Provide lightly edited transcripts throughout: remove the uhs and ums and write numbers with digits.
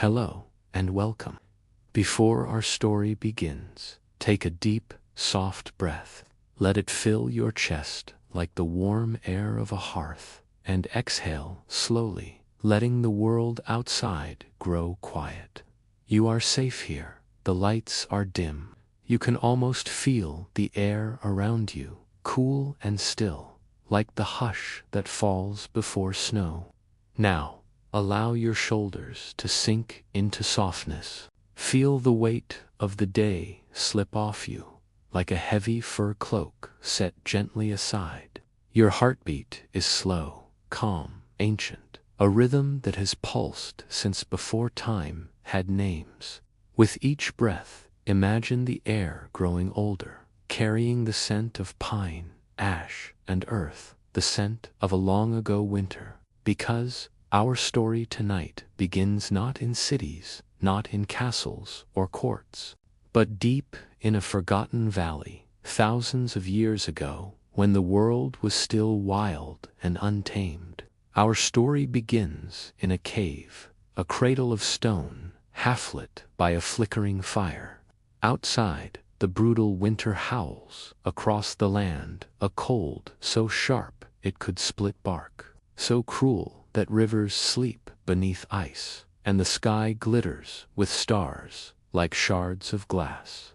Hello, and welcome. Before our story begins, take a deep, soft breath. Let it fill your chest like the warm air of a hearth, and exhale slowly, letting the world outside grow quiet. You are safe here. The lights are dim. You can almost feel the air around you, cool and still, like the hush that falls before snow. Now, allow your shoulders to sink into softness. Feel the weight of the day slip off you, like a heavy fur cloak set gently aside. Your heartbeat is slow, calm, ancient, a rhythm that has pulsed since before time had names. With each breath, imagine the air growing older, carrying the scent of pine, ash, and earth, the scent of a long ago winter. Because our story tonight begins not in cities, not in castles or courts, but deep in a forgotten valley, thousands of years ago, when the world was still wild and untamed. Our story begins in a cave, a cradle of stone, half lit by a flickering fire. Outside, the brutal winter howls across the land, a cold so sharp it could split bark, so cruel that rivers sleep beneath ice, and the sky glitters with stars like shards of glass.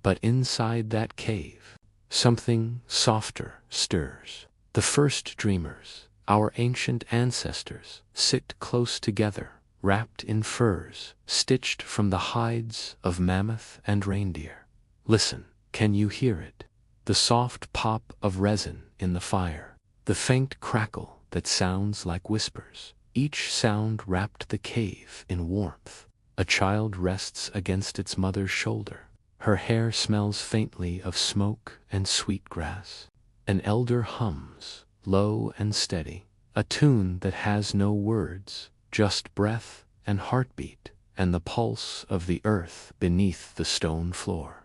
But inside that cave, something softer stirs. The first dreamers, our ancient ancestors, sit close together, wrapped in furs, stitched from the hides of mammoth and reindeer. Listen, can you hear it? The soft pop of resin in the fire, the faint crackle that sounds like whispers. Each sound wrapped the cave in warmth. A child rests against its mother's shoulder. Her hair smells faintly of smoke and sweet grass. An elder hums, low and steady, a tune that has no words, just breath and heartbeat, and the pulse of the earth beneath the stone floor.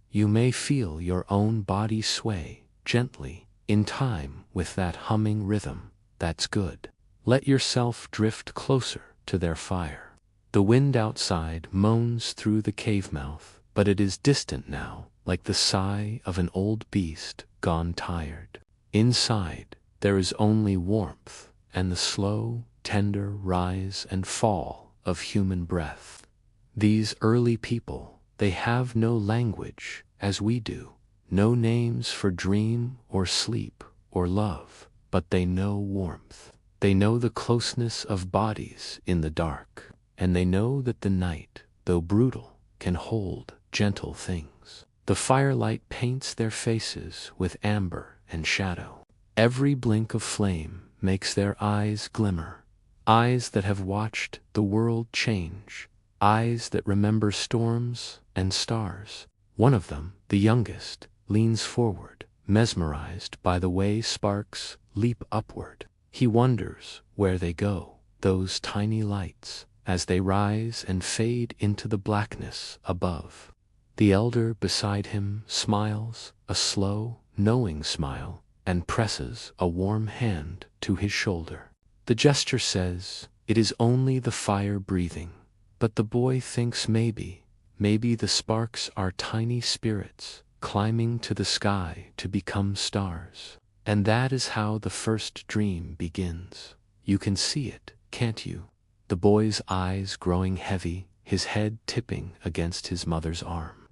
You may feel your own body sway, gently, in time with that humming rhythm. That's good. Let yourself drift closer to their fire. The wind outside moans through the cave mouth, but it is distant now, like the sigh of an old beast gone tired. Inside, there is only warmth and the slow, tender rise and fall of human breath. These early people, they have no language as we do, no names for dream or sleep or love, but they know warmth. They know the closeness of bodies in the dark, and they know that the night, though brutal, can hold gentle things. The firelight paints their faces with amber and shadow. Every blink of flame makes their eyes glimmer, eyes that have watched the world change, eyes that remember storms and stars. One of them, the youngest, leans forward, mesmerized by the way sparks leap upward. He wonders where they go, those tiny lights, as they rise and fade into the blackness above. The elder beside him smiles, a slow, knowing smile, and presses a warm hand to his shoulder. The gesture says, "It is only the fire breathing." But the boy thinks maybe the sparks are tiny spirits climbing to the sky to become stars. And that is how the first dream begins. You can see it, can't you? The boy's eyes growing heavy, his head tipping against his mother's arm.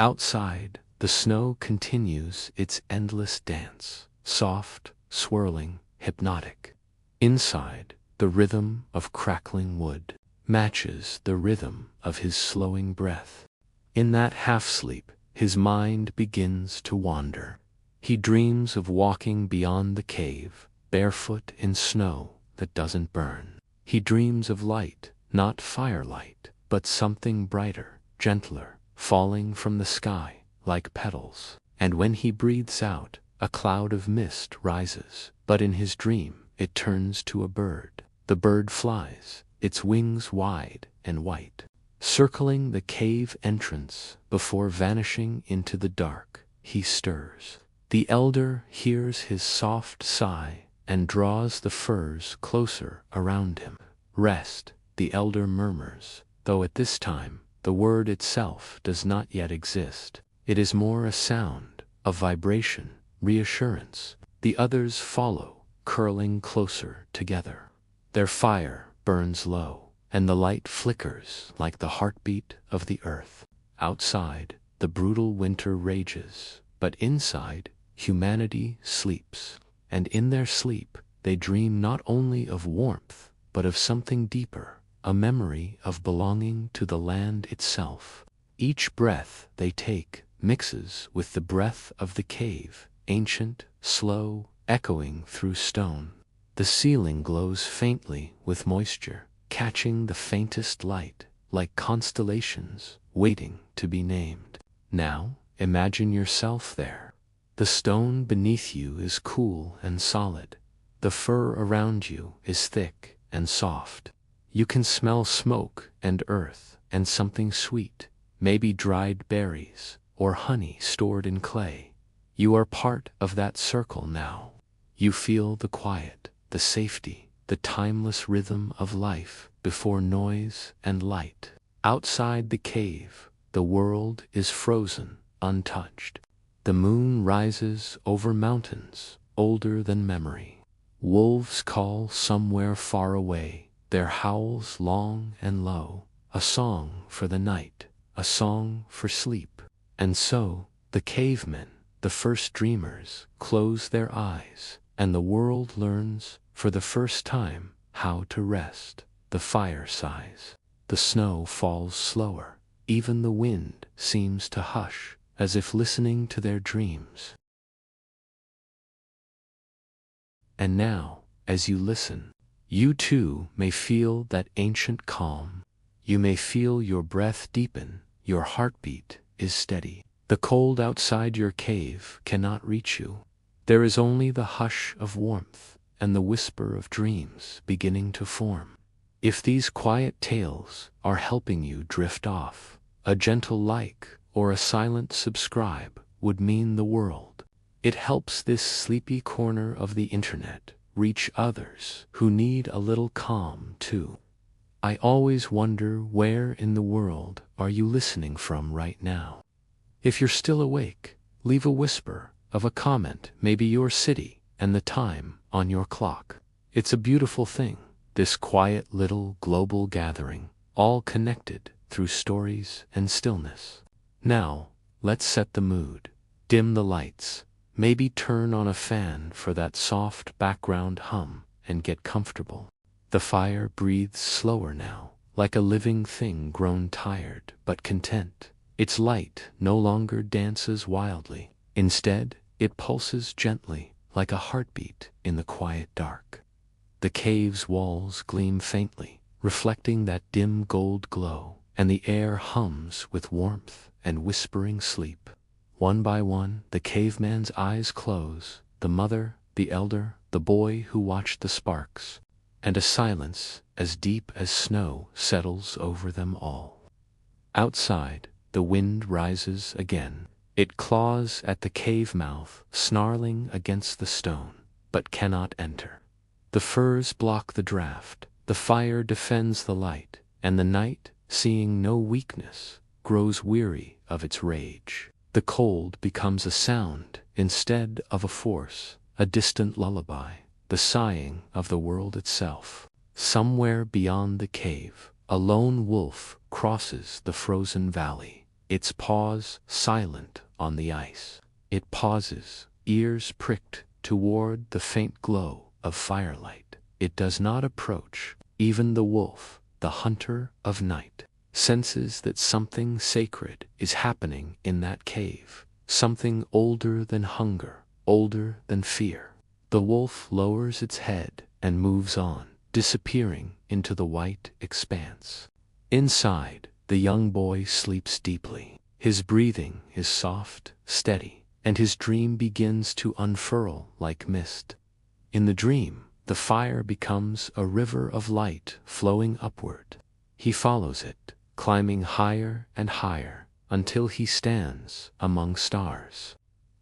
Outside, the snow continues its endless dance, soft, swirling, hypnotic. Inside, the rhythm of crackling wood matches the rhythm of his slowing breath. In that half-sleep, his mind begins to wander. He dreams of walking beyond the cave, barefoot in snow that doesn't burn. He dreams of light, not firelight, but something brighter, gentler, falling from the sky like petals. And when he breathes out, a cloud of mist rises, but in his dream it turns to a bird. The bird flies, its wings wide and white, circling the cave entrance before vanishing into the dark. He stirs. The elder hears his soft sigh and draws the furs closer around him. Rest, the elder murmurs, though at this time the word itself does not yet exist. It is more a sound, a vibration, reassurance. The others follow, curling closer together. Their fire burns low, and the light flickers like the heartbeat of the earth. Outside, the brutal winter rages, but inside, humanity sleeps. And in their sleep, they dream not only of warmth, but of something deeper, a memory of belonging to the land itself. Each breath they take mixes with the breath of the cave, ancient, slow, echoing through stone. The ceiling glows faintly with moisture, catching the faintest light, like constellations waiting to be named. Now, imagine yourself there. The stone beneath you is cool and solid. The fur around you is thick and soft. You can smell smoke and earth and something sweet, maybe dried berries or honey stored in clay. You are part of that circle now. You feel the quiet, the safety, the timeless rhythm of life before noise and light. Outside the cave, the world is frozen, untouched. The moon rises over mountains older than memory. Wolves call somewhere far away, their howls long and low, a song for the night, a song for sleep. And so, the cavemen, the first dreamers, close their eyes, and the world learns, for the first time, how to rest. The fire sighs. The snow falls slower. Even the wind seems to hush, as if listening to their dreams. And now, as you listen, you too may feel that ancient calm. You may feel your breath deepen, your heartbeat is steady. The cold outside your cave cannot reach you. There is only the hush of warmth and the whisper of dreams beginning to form. If these quiet tales are helping you drift off, a gentle like or a silent subscribe would mean the world. It helps this sleepy corner of the internet reach others who need a little calm too. I always wonder, where in the world are you listening from right now? If you're still awake, leave a whisper of a comment, maybe your city and the time on your clock. It's a beautiful thing, this quiet little global gathering, all connected through stories and stillness. Now, let's set the mood. Dim the lights, maybe turn on a fan for that soft background hum, and get comfortable. The fire breathes slower now, like a living thing grown tired but content. Its light no longer dances wildly. Instead, it pulses gently, like a heartbeat in the quiet dark. The cave's walls gleam faintly, reflecting that dim gold glow, and the air hums with warmth and whispering sleep. One by one, the caveman's eyes close, the mother, the elder, the boy who watched the sparks, and a silence as deep as snow settles over them all. Outside, the wind rises again. It claws at the cave mouth, snarling against the stone, but cannot enter. The firs block the draft, the fire defends the light, and the night, seeing no weakness, grows weary of its rage. The cold becomes a sound instead of a force, a distant lullaby, the sighing of the world itself. Somewhere beyond the cave, a lone wolf crosses the frozen valley, its paws silent on the ice. It pauses, ears pricked toward the faint glow of firelight. It does not approach. Even the wolf, the hunter of night, senses that something sacred is happening in that cave, something older than hunger, older than fear. The wolf lowers its head and moves on, disappearing into the white expanse. Inside, the young boy sleeps deeply. His breathing is soft, steady, and his dream begins to unfurl like mist. In the dream, the fire becomes a river of light flowing upward. He follows it, climbing higher and higher, until he stands among stars.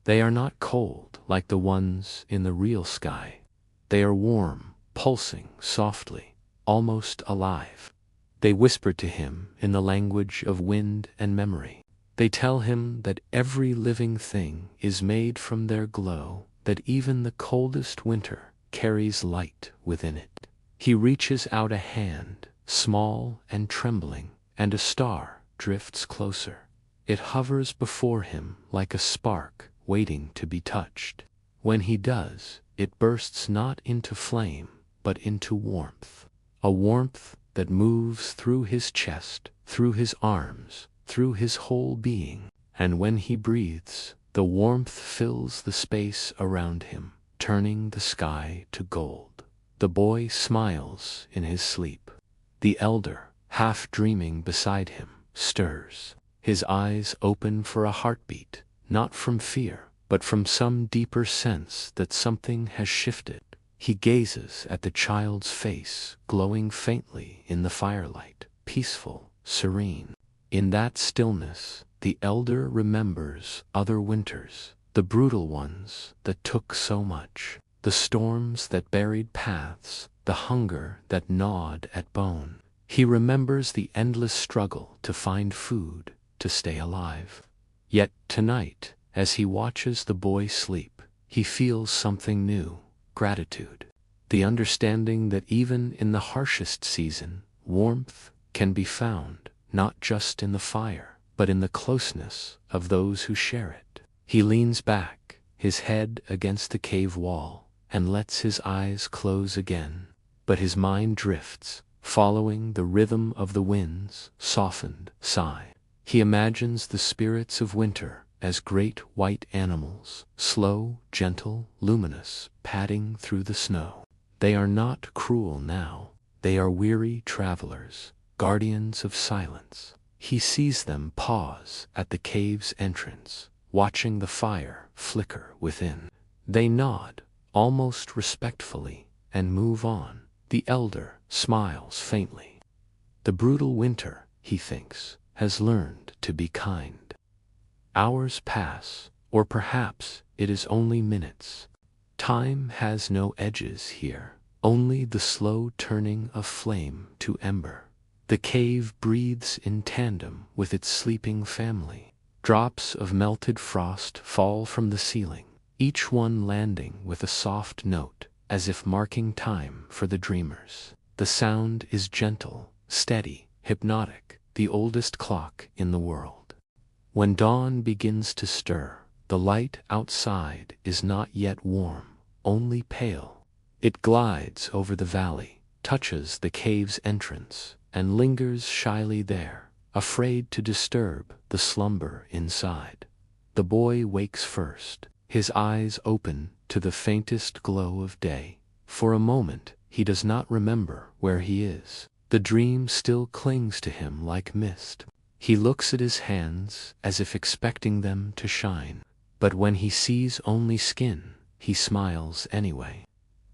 They are not cold like the ones in the real sky. They are warm, pulsing softly, almost alive. They whisper to him in the language of wind and memory. They tell him that every living thing is made from their glow, that even the coldest winter carries light within it. He reaches out a hand, small and trembling, and a star drifts closer. It hovers before him like a spark waiting to be touched. When he does, it bursts not into flame, but into warmth. A warmth that moves through his chest, through his arms, through his whole being. And when he breathes, the warmth fills the space around him, turning the sky to gold. The boy smiles in his sleep. The elder, half dreaming beside him, stirs. His eyes open for a heartbeat, not from fear, but from some deeper sense that something has shifted. He gazes at the child's face, glowing faintly in the firelight, peaceful, serene. In that stillness, the elder remembers other winters, the brutal ones that took so much, the storms that buried paths, the hunger that gnawed at bone. He remembers the endless struggle to find food, to stay alive. Yet tonight, as he watches the boy sleep, he feels something new, gratitude. The understanding that even in the harshest season, warmth can be found, not just in the fire, but in the closeness of those who share it. He leans back, his head against the cave wall, and lets his eyes close again. But his mind drifts, following the rhythm of the wind's softened sigh. He imagines the spirits of winter as great white animals, slow, gentle, luminous, padding through the snow. They are not cruel now. They are weary travelers, guardians of silence. He sees them pause at the cave's entrance, watching the fire flicker within. They nod, almost respectfully, and move on. The elder smiles faintly. The brutal winter, he thinks, has learned to be kind. Hours pass, or perhaps it is only minutes. Time has no edges here, only the slow turning of flame to ember. The cave breathes in tandem with its sleeping family. Drops of melted frost fall from the ceiling, each one landing with a soft note, as if marking time for the dreamers. The sound is gentle, steady, hypnotic, the oldest clock in the world. When dawn begins to stir, the light outside is not yet warm, only pale. It glides over the valley, touches the cave's entrance, and lingers shyly there, afraid to disturb the slumber inside. The boy wakes first, his eyes open to the faintest glow of day. For a moment, he does not remember where he is. The dream still clings to him like mist. He looks at his hands as if expecting them to shine. But when he sees only skin, he smiles anyway.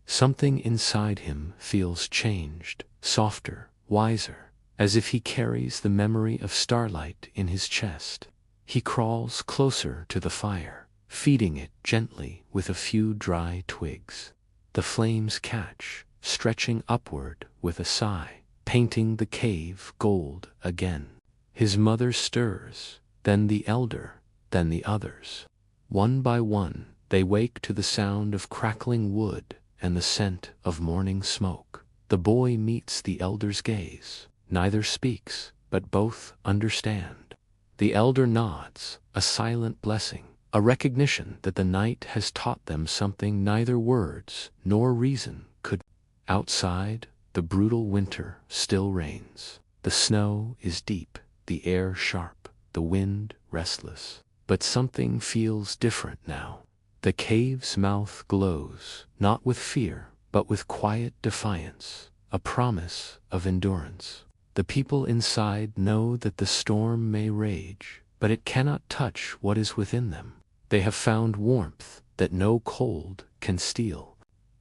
Something inside him feels changed, softer, wiser, as if he carries the memory of starlight in his chest. He crawls closer to the fire, feeding it gently with a few dry twigs. The flames catch, stretching upward with a sigh, painting the cave gold again. His mother stirs, then the elder, then the others. One by one, they wake to the sound of crackling wood and the scent of morning smoke. The boy meets the elder's gaze. Neither speaks, but both understand. The elder nods, a silent blessing, a recognition that the night has taught them something neither words nor reason could. Outside, the brutal winter still reigns. The snow is deep, the air sharp, the wind restless. But something feels different now. The cave's mouth glows, not with fear, but with quiet defiance, a promise of endurance. The people inside know that the storm may rage, but it cannot touch what is within them. They have found warmth that no cold can steal.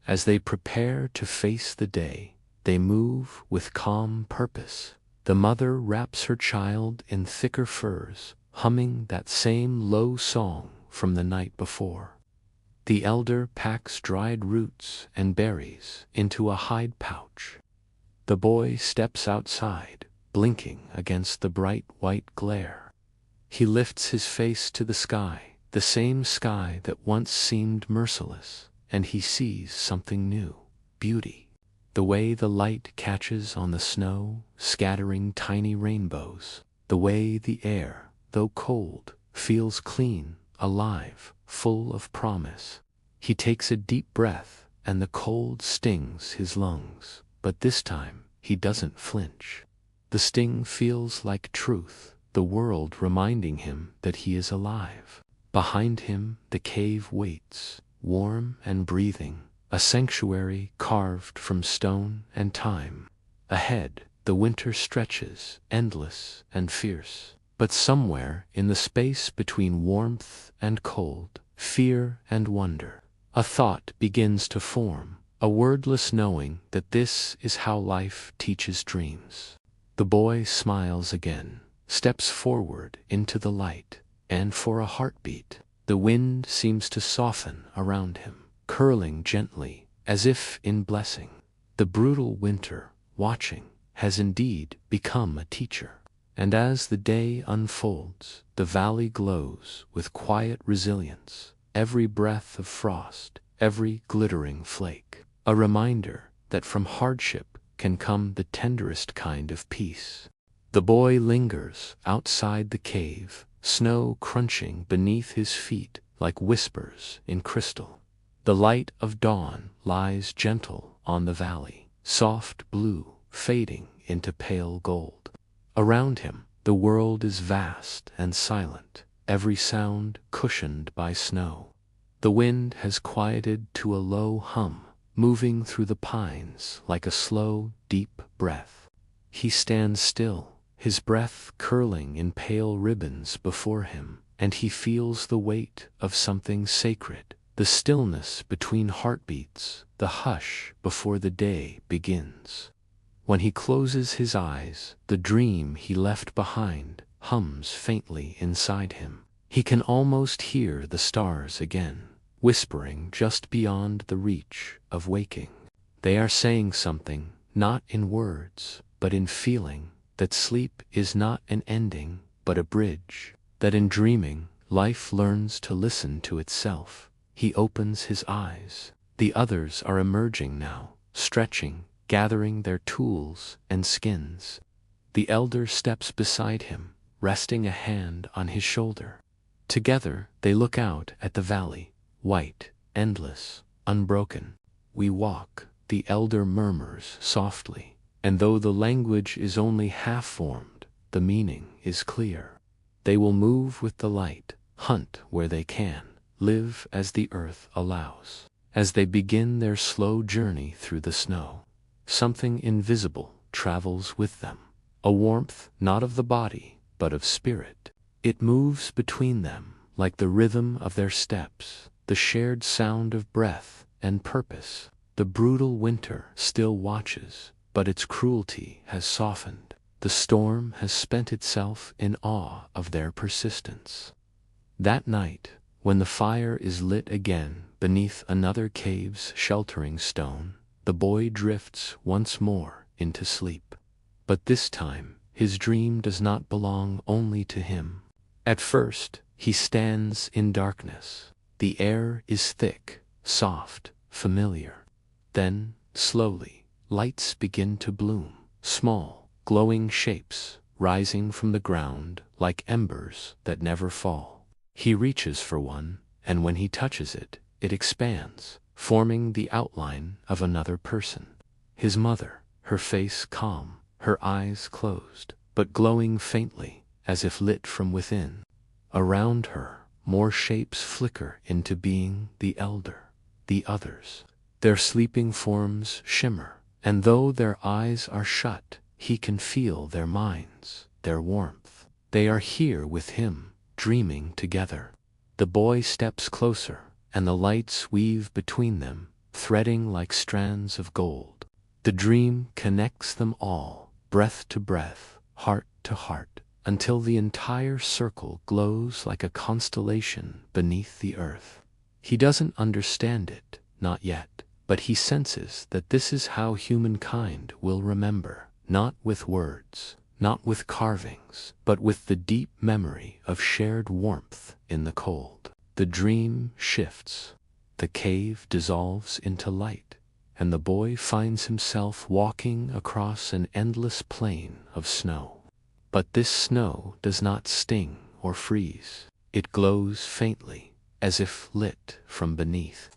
As they prepare to face the day, they move with calm purpose. The mother wraps her child in thicker furs, humming that same low song from the night before. The elder packs dried roots and berries into a hide pouch. The boy steps outside, blinking against the bright white glare. He lifts his face to the sky, the same sky that once seemed merciless, and he sees something new: beauty. The way the light catches on the snow, scattering tiny rainbows. The way the air, though cold, feels clean, alive, full of promise. He takes a deep breath, and the cold stings his lungs, but this time he doesn't flinch. The sting feels like truth, the world reminding him that he is alive. Behind him the cave waits, warm and breathing, a sanctuary carved from stone and time. Ahead, the winter stretches, endless and fierce. But somewhere in the space between warmth and cold, fear and wonder, a thought begins to form, a wordless knowing that this is how life teaches dreams. The boy smiles again, steps forward into the light, and for a heartbeat, the wind seems to soften around him, curling gently, as if in blessing. The brutal winter, watching, has indeed become a teacher. And as the day unfolds, the valley glows with quiet resilience, every breath of frost, every glittering flake, a reminder that from hardship can come the tenderest kind of peace. The boy lingers outside the cave, snow crunching beneath his feet like whispers in crystal. The light of dawn lies gentle on the valley, soft blue fading into pale gold. Around him, the world is vast and silent, every sound cushioned by snow. The wind has quieted to a low hum, moving through the pines like a slow, deep breath. He stands still, his breath curling in pale ribbons before him, and he feels the weight of something sacred, the stillness between heartbeats, the hush before the day begins. When he closes his eyes, the dream he left behind hums faintly inside him. He can almost hear the stars again, whispering just beyond the reach of waking. They are saying something, not in words, but in feeling, that sleep is not an ending, but a bridge, that in dreaming, life learns to listen to itself. He opens his eyes. The others are emerging now, stretching, gathering their tools and skins. The elder steps beside him, resting a hand on his shoulder. Together they look out at the valley, white, endless, unbroken. "We walk," the elder murmurs softly, and though the language is only half formed, the meaning is clear. They will move with the light, hunt where they can, live as the earth allows. As they begin their slow journey through the snow, something invisible travels with them, a warmth not of the body, but of spirit. It moves between them, like the rhythm of their steps, the shared sound of breath and purpose. The brutal winter still watches, but its cruelty has softened. The storm has spent itself in awe of their persistence. That night, when the fire is lit again beneath another cave's sheltering stone, the boy drifts once more into sleep. But this time, his dream does not belong only to him. At first, he stands in darkness. The air is thick, soft, familiar. Then, slowly, lights begin to bloom, small, glowing shapes, rising from the ground like embers that never fall. He reaches for one, and when he touches it, it expands, forming the outline of another person. His mother, her face calm, her eyes closed, but glowing faintly, as if lit from within. Around her, more shapes flicker into being: the elder, the others. Their sleeping forms shimmer, and though their eyes are shut, he can feel their minds, their warmth. They are here with him, dreaming together. The boy steps closer, and the lights weave between them, threading like strands of gold. The dream connects them all, breath to breath, heart to heart, until the entire circle glows like a constellation beneath the earth. He doesn't understand it, not yet, but he senses that this is how humankind will remember, not with words, not with carvings, but with the deep memory of shared warmth in the cold. The dream shifts. The cave dissolves into light, and the boy finds himself walking across an endless plain of snow. But this snow does not sting or freeze. It glows faintly, as if lit from beneath.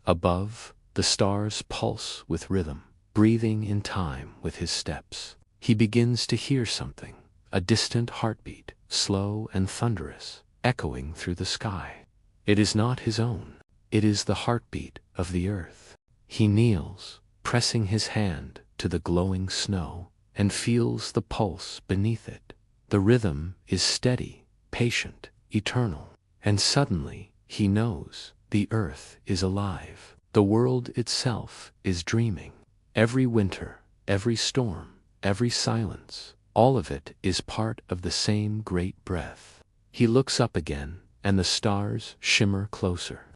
Above, the stars pulse with rhythm, breathing in time with his steps. He begins to hear something, a distant heartbeat, slow and thunderous, echoing through the sky. It is not his own. It is the heartbeat of the earth. He kneels, pressing his hand to the glowing snow, and feels the pulse beneath it. The rhythm is steady, patient, eternal. And suddenly, he knows the earth is alive. The world itself is dreaming. Every winter, every storm, every silence, all of it is part of the same great breath. He looks up again, and the stars shimmer closer.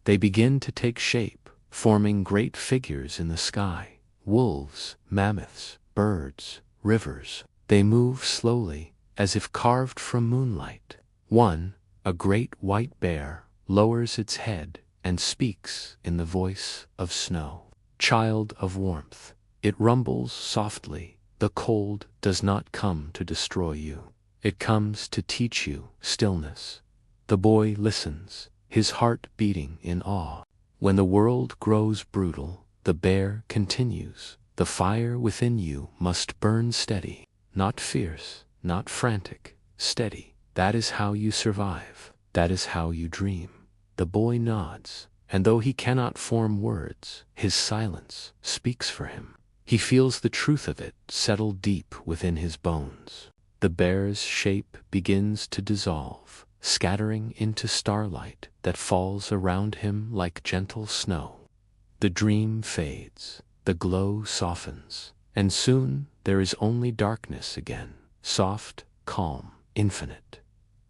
They begin to take shape, forming great figures in the sky. Wolves, mammoths, birds, rivers. They move slowly, as if carved from moonlight. One, a great white bear, lowers its head and speaks in the voice of snow. Child of warmth, it rumbles softly. The cold does not come to destroy you. It comes to teach you stillness. The boy listens, his heart beating in awe. When the world grows brutal, the bear continues. The fire within you must burn steady, not fierce, not frantic, steady. That is how you survive. That is how you dream. The boy nods, and though he cannot form words, his silence speaks for him. He feels the truth of it settle deep within his bones. The bear's shape begins to dissolve, scattering into starlight that falls around him like gentle snow. The dream fades, the glow softens, and soon there is only darkness again, soft, calm, infinite.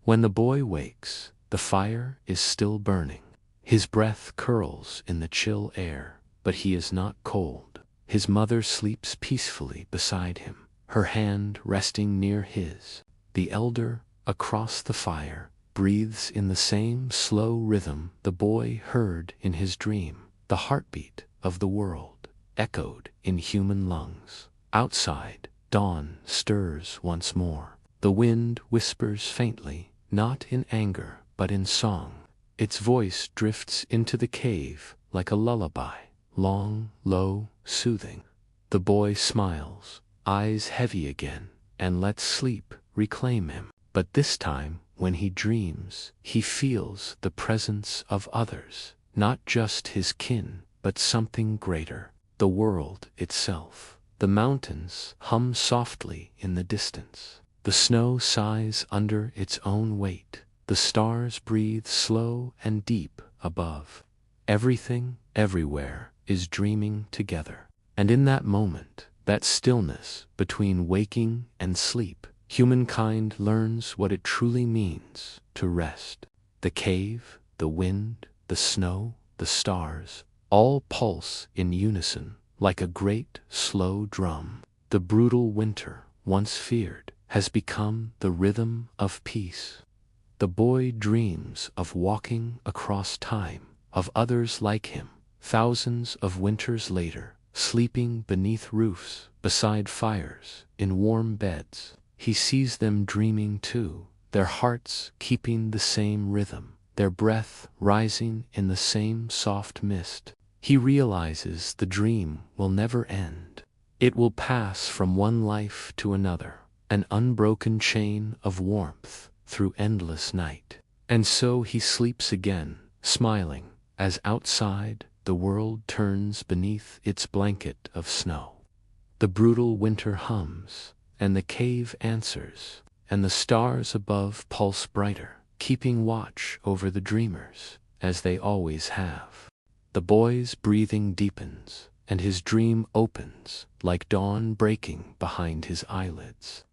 When the boy wakes, the fire is still burning. His breath curls in the chill air, but he is not cold. His mother sleeps peacefully beside him, her hand resting near his. The elder, across the fire, breathes in the same slow rhythm the boy heard in his dream. The heartbeat of the world, echoed in human lungs. Outside, dawn stirs once more. The wind whispers faintly, not in anger, but in song. Its voice drifts into the cave like a lullaby, long, low, soothing. The boy smiles, eyes heavy again, and lets sleep reclaim him. But this time, when he dreams, he feels the presence of others, not just his kin, but something greater, the world itself. The mountains hum softly in the distance. The snow sighs under its own weight. The stars breathe slow and deep above. Everything, everywhere, is dreaming together. And in that moment, that stillness between waking and sleep, humankind learns what it truly means to rest. The cave, the wind, the snow, the stars, all pulse in unison, like a great, slow drum. The brutal winter, once feared, has become the rhythm of peace. The boy dreams of walking across time, of others like him, thousands of winters later, sleeping beneath roofs, beside fires, in warm beds. He sees them dreaming too, their hearts keeping the same rhythm, their breath rising in the same soft mist. He realizes the dream will never end. It will pass from one life to another, an unbroken chain of warmth through endless night. And so he sleeps again, smiling, as outside the world turns beneath its blanket of snow. The brutal winter hums, and the cave answers, and the stars above pulse brighter, keeping watch over the dreamers, as they always have. The boy's breathing deepens, and his dream opens, like dawn breaking behind his eyelids.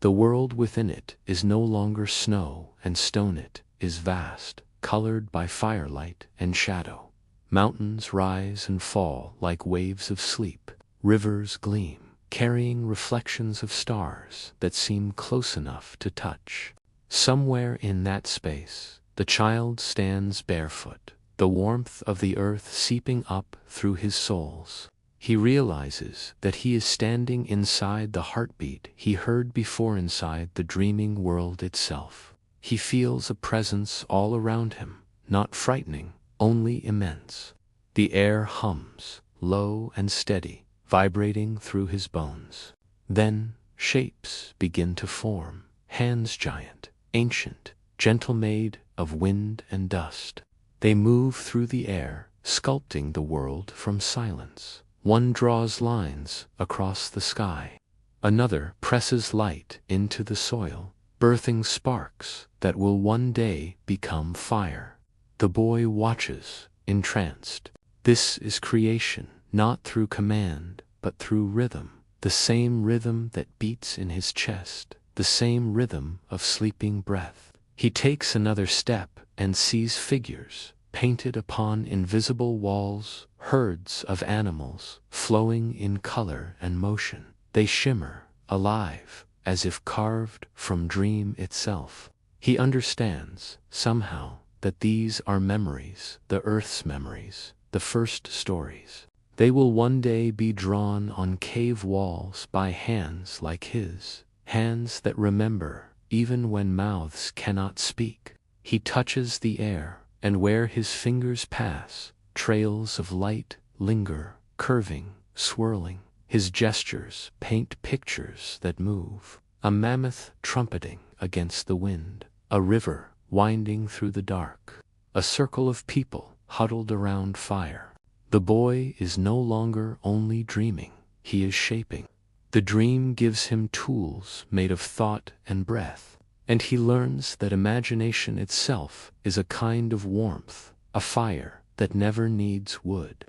The world within it is no longer snow and stone, it is vast, colored by firelight and shadow. Mountains rise and fall like waves of sleep, rivers gleam, carrying reflections of stars that seem close enough to touch. Somewhere in that space, the child stands barefoot, the warmth of the earth seeping up through his soles. He realizes that he is standing inside the heartbeat he heard before, inside the dreaming world itself. He feels a presence all around him, not frightening, only immense. The air hums, low and steady, vibrating through his bones. Then shapes begin to form, hands giant, ancient, gentle, made of wind and dust. They move through the air, sculpting the world from silence. One draws lines across the sky. Another presses light into the soil, birthing sparks that will one day become fire. The boy watches, entranced. This is creation, not through command, but through rhythm. The same rhythm that beats in his chest, the same rhythm of sleeping breath. He takes another step and sees figures painted upon invisible walls, herds of animals flowing in color and motion. They shimmer, alive, as if carved from dream itself. He understands, somehow, that these are memories, the earth's memories, the first stories. They will one day be drawn on cave walls by hands like his, hands that remember even when mouths cannot speak. He touches the air, and where his fingers pass, trails of light linger, curving, swirling. His gestures paint pictures that move. A mammoth trumpeting against the wind, a river winding through the dark, a circle of people huddled around fire. The boy is no longer only dreaming, he is shaping. The dream gives him tools made of thought and breath, and he learns that imagination itself is a kind of warmth, a fire that never needs wood.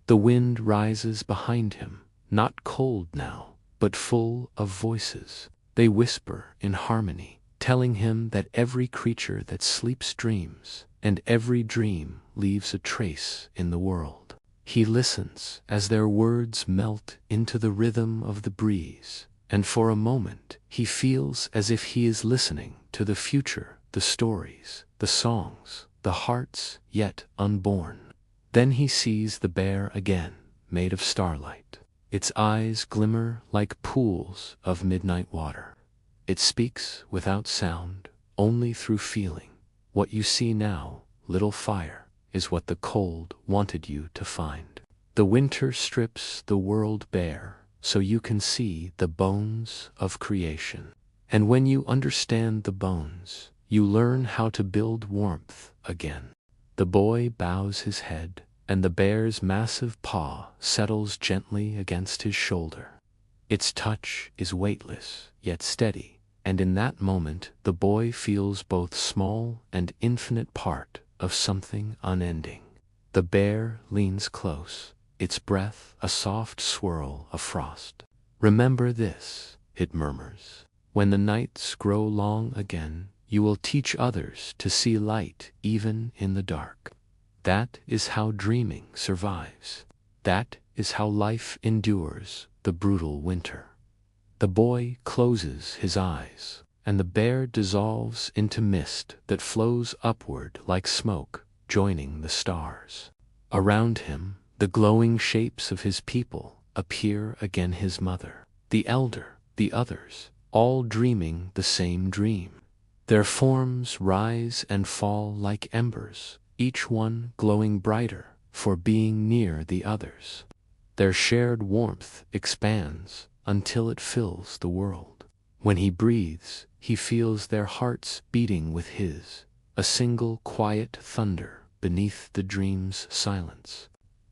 The wind rises behind him, not cold now, but full of voices. They whisper in harmony, telling him that every creature that sleeps dreams, and every dream leaves a trace in the world. He listens as their words melt into the rhythm of the breeze, and for a moment he feels as if he is listening to the future, the stories, the songs, the hearts yet unborn. Then he sees the bear again, made of starlight. Its eyes glimmer like pools of midnight water. It speaks without sound, only through feeling. What you see now, little fire, is what the cold wanted you to find. The winter strips the world bare, so you can see the bones of creation. And when you understand the bones, you learn how to build warmth again. The boy bows his head, and the bear's massive paw settles gently against his shoulder. Its touch is weightless, yet steady, and in that moment the boy feels both small and infinite part of something unending. The bear leans close, its breath a soft swirl of frost. "Remember this," it murmurs. "When the nights grow long again, you will teach others to see light even in the dark. That is how dreaming survives. That is how life endures the brutal winter." The boy closes his eyes, and the bear dissolves into mist that flows upward like smoke, joining the stars. Around him, the glowing shapes of his people appear again, his mother, the elder, the others, all dreaming the same dream. Their forms rise and fall like embers, each one glowing brighter for being near the others. Their shared warmth expands until it fills the world. When he breathes, he feels their hearts beating with his, a single quiet thunder beneath the dream's silence.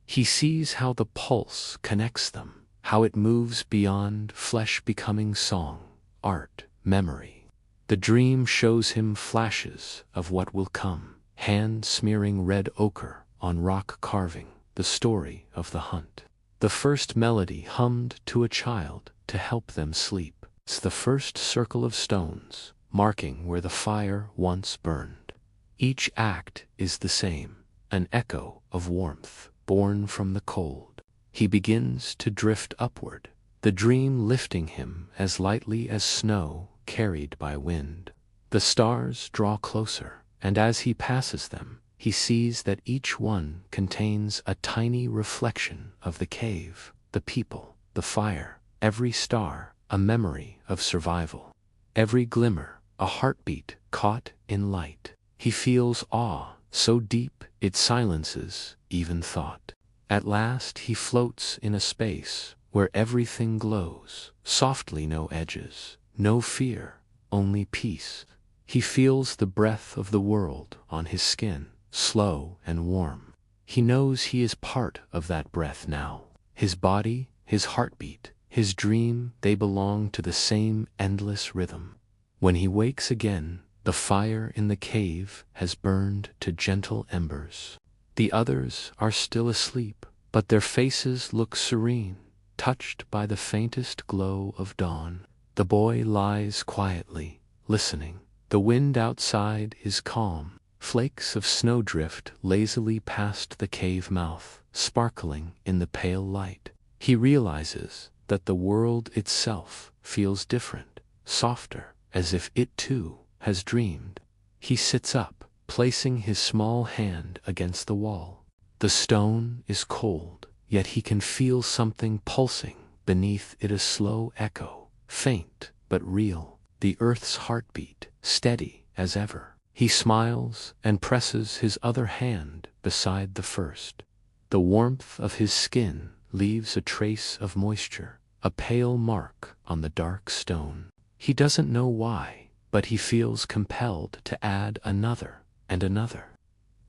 He sees how the pulse connects them, how it moves beyond flesh, becoming song, art, memory. The dream shows him flashes of what will come, hand smearing red ochre on rock carving, the story of the hunt. The first melody hummed to a child to help them sleep. It's the first circle of stones, marking where the fire once burned. Each act is the same, an echo of warmth born from the cold. He begins to drift upward, the dream lifting him as lightly as snow carried by wind. The stars draw closer, and as he passes them, he sees that each one contains a tiny reflection of the cave, the people, the fire, every star, a memory of survival. Every glimmer, a heartbeat caught in light. He feels awe so deep it silences even thought. At last he floats in a space where everything glows, softly, no edges, no fear, only peace. He feels the breath of the world on his skin, slow and warm. He knows he is part of that breath now. His body, his heartbeat, his dream, they belong to the same endless rhythm. When he wakes again, the fire in the cave has burned to gentle embers. The others are still asleep, but their faces look serene, touched by the faintest glow of dawn. The boy lies quietly, listening. The wind outside is calm. Flakes of snowdrift lazily past the cave mouth, sparkling in the pale light. He realizes that the world itself feels different, softer, as if it too has dreamed. He sits up, placing his small hand against the wall. The stone is cold, yet he can feel something pulsing beneath it, a slow echo, faint but real, the earth's heartbeat, steady as ever. He smiles and presses his other hand beside the first. The warmth of his skin leaves a trace of moisture, a pale mark on the dark stone. He doesn't know why, but he feels compelled to add another and another,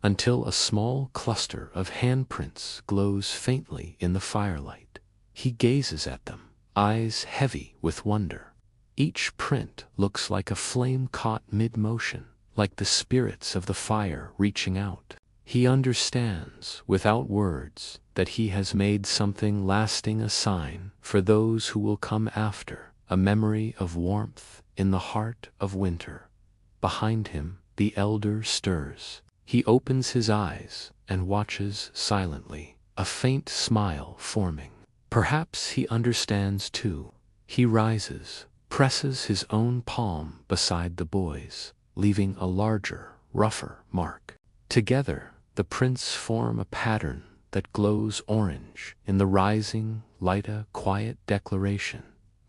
until a small cluster of handprints glows faintly in the firelight. He gazes at them, eyes heavy with wonder. Each print looks like a flame caught mid-motion, like the spirits of the fire reaching out. He understands, without words, that he has made something lasting, a sign for those who will come after, a memory of warmth in the heart of winter. Behind him, the elder stirs. He opens his eyes and watches silently, a faint smile forming. Perhaps he understands too. He rises, presses his own palm beside the boy's, leaving a larger, rougher mark. Together, the prints form a pattern that glows orange in the rising light, a quiet declaration.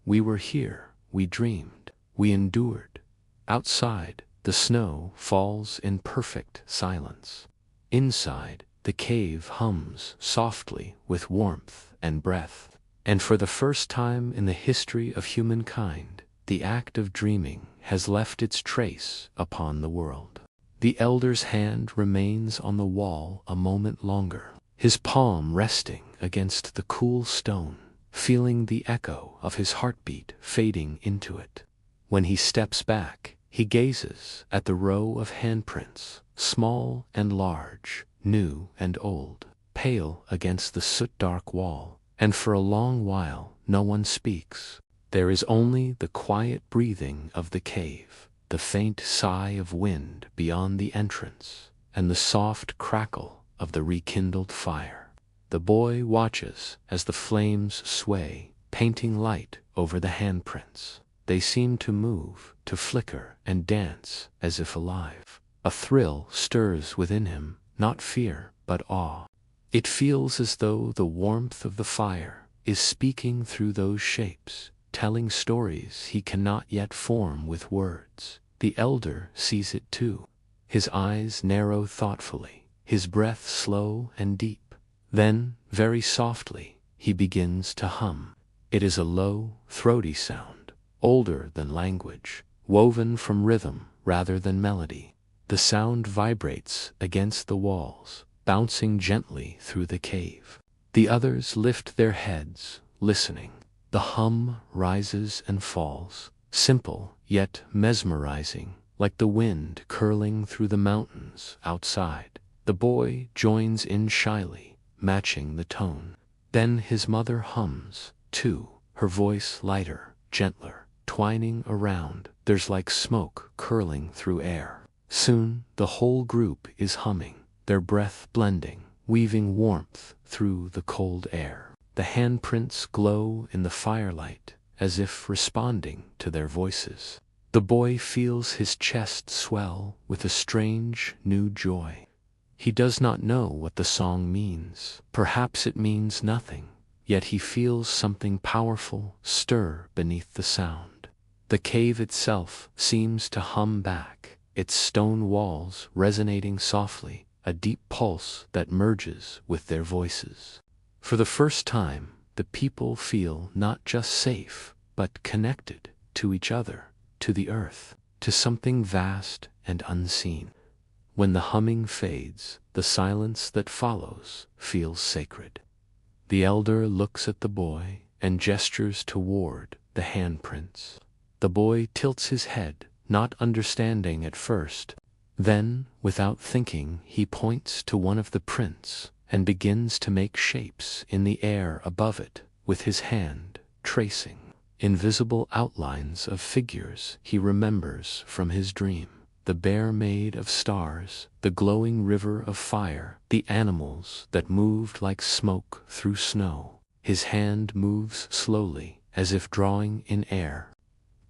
We were here, we dreamed, we endured. Outside, the snow falls in perfect silence. Inside, the cave hums softly with warmth and breath. And for the first time in the history of humankind, the act of dreaming has left its trace upon the world. The elder's hand remains on the wall a moment longer, his palm resting against the cool stone, feeling the echo of his heartbeat fading into it. When he steps back, he gazes at the row of handprints, small and large, new and old, pale against the soot-dark wall, and for a long while no one speaks. There is only the quiet breathing of the cave, the faint sigh of wind beyond the entrance, and the soft crackle of the rekindled fire. The boy watches as the flames sway, painting light over the handprints. They seem to move, to flicker and dance as if alive. A thrill stirs within him, not fear, but awe. It feels as though the warmth of the fire is speaking through those shapes, telling stories he cannot yet form with words. The elder sees it too. His eyes narrow thoughtfully, his breath slow and deep. Then, very softly, he begins to hum. It is a low, throaty sound, older than language, woven from rhythm rather than melody. The sound vibrates against the walls, bouncing gently through the cave. The others lift their heads, listening. The hum rises and falls, simple yet mesmerizing, like the wind curling through the mountains outside. The boy joins in shyly, matching the tone. Then his mother hums, too, her voice lighter, gentler, twining around. There's like smoke curling through air. Soon, the whole group is humming, their breath blending, weaving warmth through the cold air. The handprints glow in the firelight, as if responding to their voices. The boy feels his chest swell with a strange, new joy. He does not know what the song means. Perhaps it means nothing, yet he feels something powerful stir beneath the sound. The cave itself seems to hum back, its stone walls resonating softly, a deep pulse that merges with their voices. For the first time, the people feel not just safe, but connected to each other, to the earth, to something vast and unseen. When the humming fades, the silence that follows feels sacred. The elder looks at the boy and gestures toward the handprints. The boy tilts his head, not understanding at first. Then, without thinking, he points to one of the prints and begins to make shapes in the air above it, with his hand, tracing invisible outlines of figures he remembers from his dream. The bear made of stars, the glowing river of fire, the animals that moved like smoke through snow. His hand moves slowly, as if drawing in air.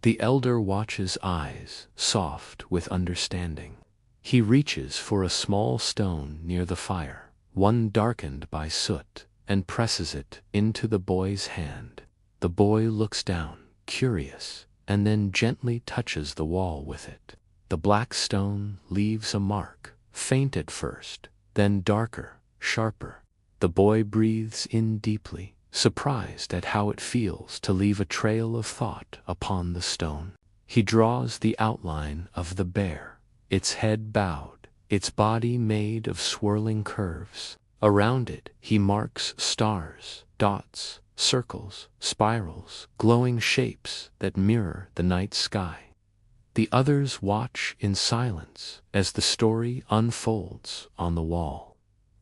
The elder watches, eyes soft with understanding. He reaches for a small stone near the fire, one darkened by soot, and presses it into the boy's hand. The boy looks down, curious, and then gently touches the wall with it. The black stone leaves a mark, faint at first, then darker, sharper. The boy breathes in deeply, surprised at how it feels to leave a trail of thought upon the stone. He draws the outline of the bear, its head bowed, its body made of swirling curves. Around it, he marks stars, dots, circles, spirals, glowing shapes that mirror the night sky. The others watch in silence as the story unfolds on the wall.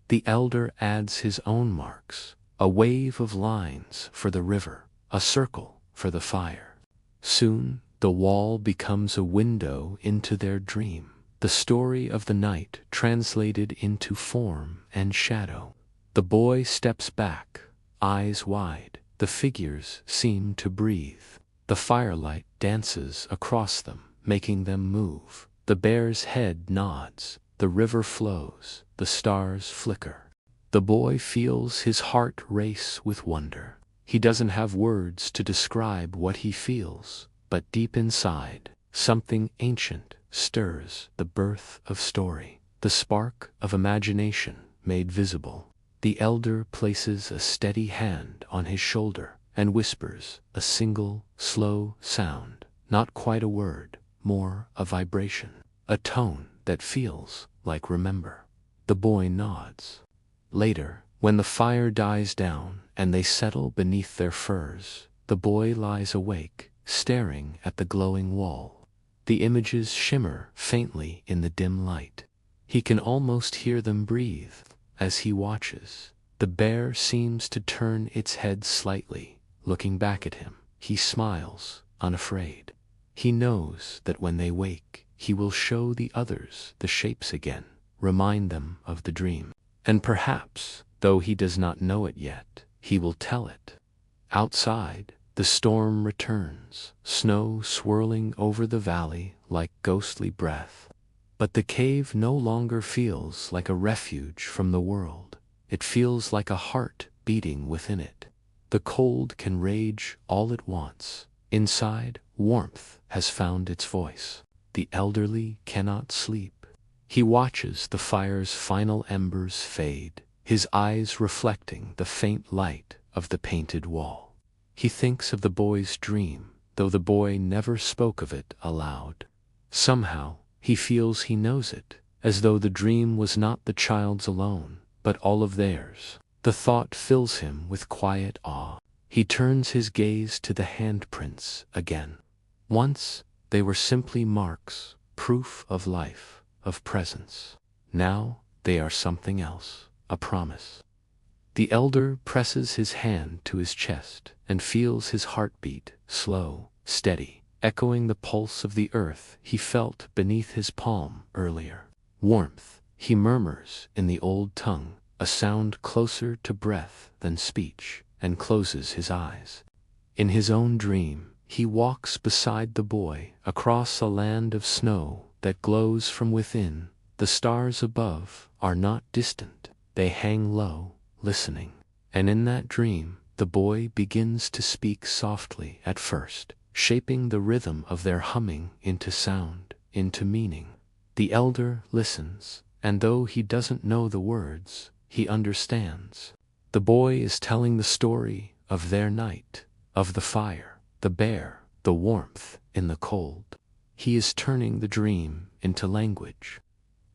The elder adds his own marks, a wave of lines for the river, a circle for the fire. Soon, the wall becomes a window into their dream, the story of the night translated into form and shadow. The boy steps back, eyes wide. The figures seem to breathe. The firelight dances across them, making them move. The bear's head nods, the river flows, the stars flicker. The boy feels his heart race with wonder. He doesn't have words to describe what he feels, but deep inside, something ancient stirs the birth of story, the spark of imagination made visible. The elder places a steady hand on his shoulder and whispers a single, slow sound, not quite a word, more a vibration, a tone that feels like remember. The boy nods. Later, when the fire dies down and they settle beneath their furs, the boy lies awake, staring at the glowing wall. The images shimmer faintly in the dim light. He can almost hear them breathe as he watches. The bear seems to turn its head slightly, looking back at him. He smiles, unafraid. He knows that when they wake, he will show the others the shapes again, remind them of the dream. And perhaps, though he does not know it yet, he will tell it. Outside, the storm returns, snow swirling over the valley like ghostly breath. But the cave no longer feels like a refuge from the world. It feels like a heart beating within it. The cold can rage all it wants. Inside, warmth has found its voice. The elderly cannot sleep. He watches the fire's final embers fade, his eyes reflecting the faint light of the painted wall. He thinks of the boy's dream, though the boy never spoke of it aloud. Somehow, he feels he knows it, as though the dream was not the child's alone, but all of theirs. The thought fills him with quiet awe. He turns his gaze to the handprints again. Once, they were simply marks, proof of life, of presence. Now, they are something else, a promise. The elder presses his hand to his chest and feels his heartbeat, slow, steady, echoing the pulse of the earth he felt beneath his palm earlier. Warmth, he murmurs in the old tongue, a sound closer to breath than speech, and closes his eyes. In his own dream, he walks beside the boy across a land of snow that glows from within. The stars above are not distant, they hang low, listening. And in that dream, the boy begins to speak softly at first, shaping the rhythm of their humming into sound, into meaning. The elder listens, and though he doesn't know the words, he understands. The boy is telling the story of their night, of the fire, the bear, the warmth in the cold. He is turning the dream into language.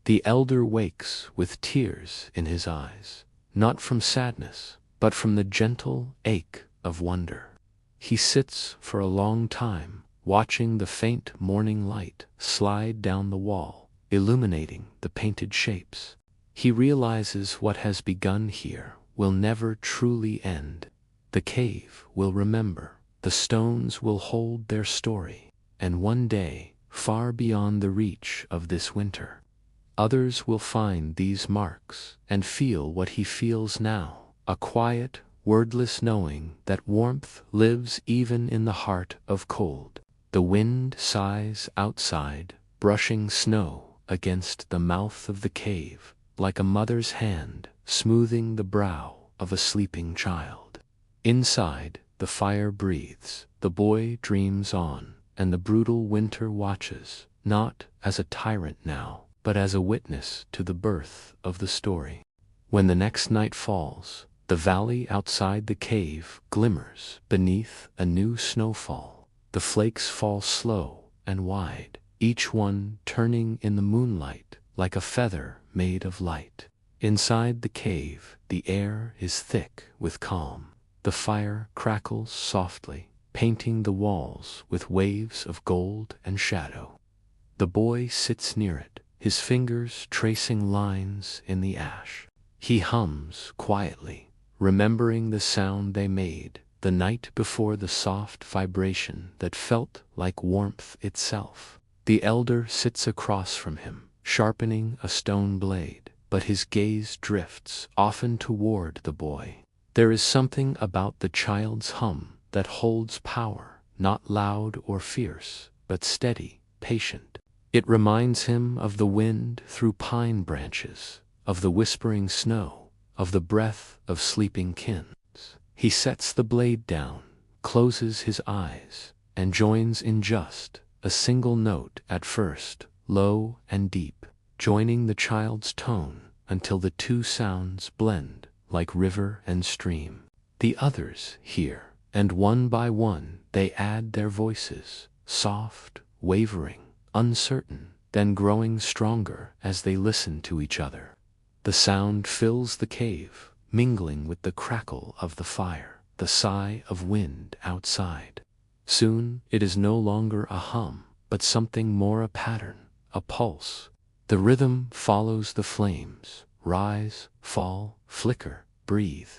The elder wakes with tears in his eyes, not from sadness, but from the gentle ache of wonder. He sits for a long time, watching the faint morning light slide down the wall, illuminating the painted shapes. He realizes what has begun here will never truly end. The cave will remember, the stones will hold their story, and one day, far beyond the reach of this winter, others will find these marks and feel what he feels now, a quiet, wordless knowing that warmth lives even in the heart of cold. The wind sighs outside, brushing snow against the mouth of the cave, like a mother's hand smoothing the brow of a sleeping child. Inside, the fire breathes, the boy dreams on, and the brutal winter watches, not as a tyrant now, but as a witness to the birth of the story. When the next night falls, the valley outside the cave glimmers beneath a new snowfall. The flakes fall slow and wide, each one turning in the moonlight like a feather made of light. Inside the cave, the air is thick with calm. The fire crackles softly, painting the walls with waves of gold and shadow. The boy sits near it, his fingers tracing lines in the ash. He hums quietly, remembering the sound they made the night before, the soft vibration that felt like warmth itself. The elder sits across from him, sharpening a stone blade, but his gaze drifts often toward the boy. There is something about the child's hum that holds power, not loud or fierce, but steady, patient. It reminds him of the wind through pine branches, of the whispering snow, of the breath of sleeping kins. He sets the blade down, closes his eyes, and joins in just a single note at first, low and deep, joining the child's tone until the two sounds blend like river and stream. The others hear, and one by one they add their voices, soft, wavering, uncertain, then growing stronger as they listen to each other. The sound fills the cave, mingling with the crackle of the fire, the sigh of wind outside. Soon it is no longer a hum, but something more, a pattern, a pulse. The rhythm follows the flames, rise, fall, flicker, breathe.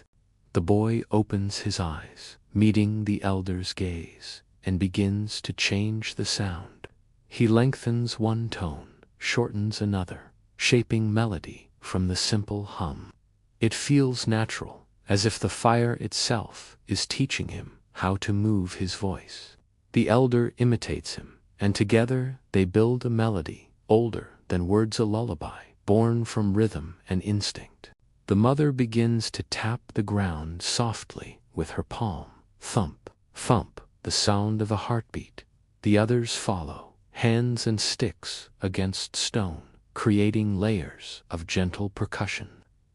The boy opens his eyes, meeting the elder's gaze, and begins to change the sound. He lengthens one tone, shortens another, shaping melody from the simple hum. It feels natural, as if the fire itself is teaching him how to move his voice. The elder imitates him, and together they build a melody, older than words, a lullaby, born from rhythm and instinct. The mother begins to tap the ground softly with her palm. Thump, thump, the sound of a heartbeat. The others follow, hands and sticks against stone, creating layers of gentle percussion.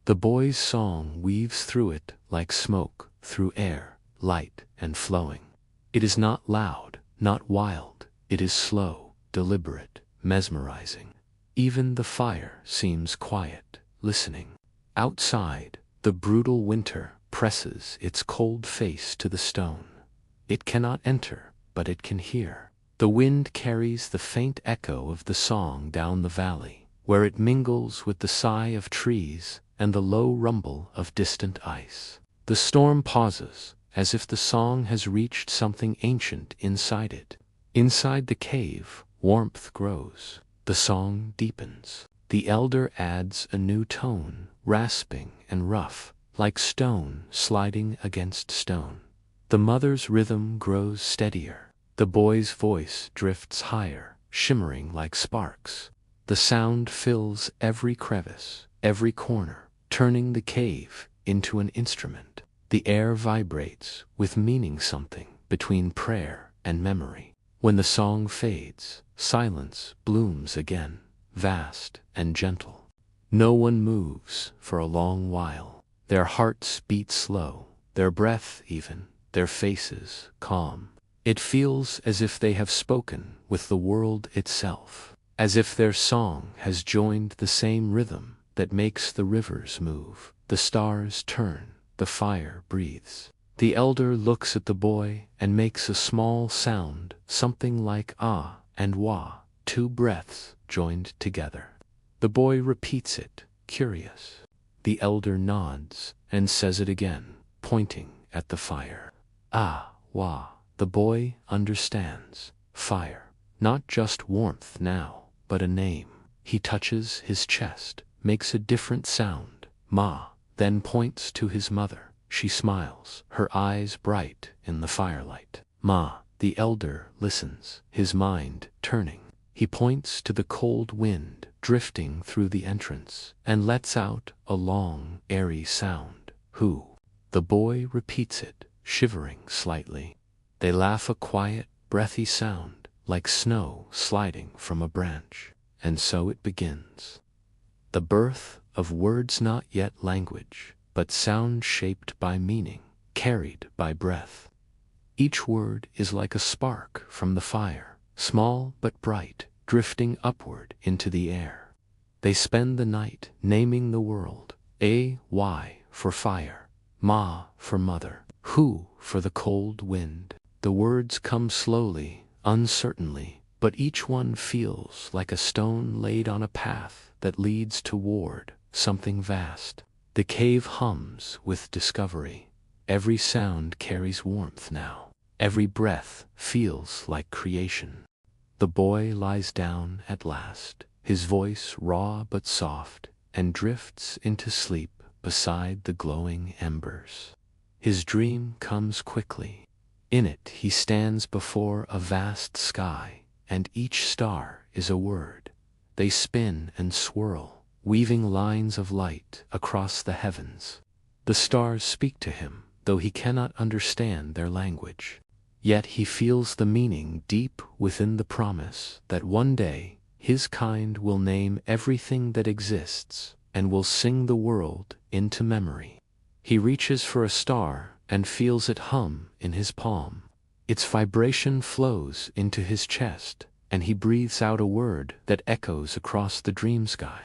The boy's song weaves through it like smoke through air, light and flowing. It is not loud, not wild. It is slow, deliberate, mesmerizing. Even the fire seems quiet, listening. Outside, the brutal winter presses its cold face to the stone. It cannot enter, but it can hear. The wind carries the faint echo of the song down the valley, where it mingles with the sigh of trees and the low rumble of distant ice. The storm pauses, as if the song has reached something ancient inside it. Inside the cave, warmth grows. The song deepens. The elder adds a new tone, rasping and rough, like stone sliding against stone. The mother's rhythm grows steadier. The boy's voice drifts higher, shimmering like sparks. The sound fills every crevice, every corner, turning the cave into an instrument. The air vibrates with meaning, something between prayer and memory. When the song fades, silence blooms again, vast and gentle. No one moves for a long while. Their hearts beat slow, their breath even, their faces calm. It feels as if they have spoken with the world itself, as if their song has joined the same rhythm that makes the rivers move, the stars turn, the fire breathes. The elder looks at the boy and makes a small sound, something like ah and wah, two breaths joined together. The boy repeats it, curious. The elder nods and says it again, pointing at the fire. Ah, wah. The boy understands. Fire. Not just warmth now, but a name. He touches his chest, makes a different sound, ma, then points to his mother. She smiles, her eyes bright in the firelight. Ma. The elder listens, his mind turning. He points to the cold wind drifting through the entrance and lets out a long, airy sound. Who? The boy repeats it, shivering slightly. They laugh, a quiet, breathy sound, like snow sliding from a branch. And so it begins. The birth of words, not yet language, but sound shaped by meaning, carried by breath. Each word is like a spark from the fire, small but bright, drifting upward into the air. They spend the night naming the world. A-Y for fire, Ma for mother, Who for the cold wind. The words come slowly, uncertainly, but each one feels like a stone laid on a path that leads toward something vast. The cave hums with discovery. Every sound carries warmth now. Every breath feels like creation. The boy lies down at last, his voice raw but soft, and drifts into sleep beside the glowing embers. His dream comes quickly. In it he stands before a vast sky, and each star is a word. They spin and swirl, weaving lines of light across the heavens. The stars speak to him, though he cannot understand their language. Yet he feels the meaning deep within, the promise that one day his kind will name everything that exists and will sing the world into memory. He reaches for a star and feels it hum in his palm. Its vibration flows into his chest, and he breathes out a word that echoes across the dream sky.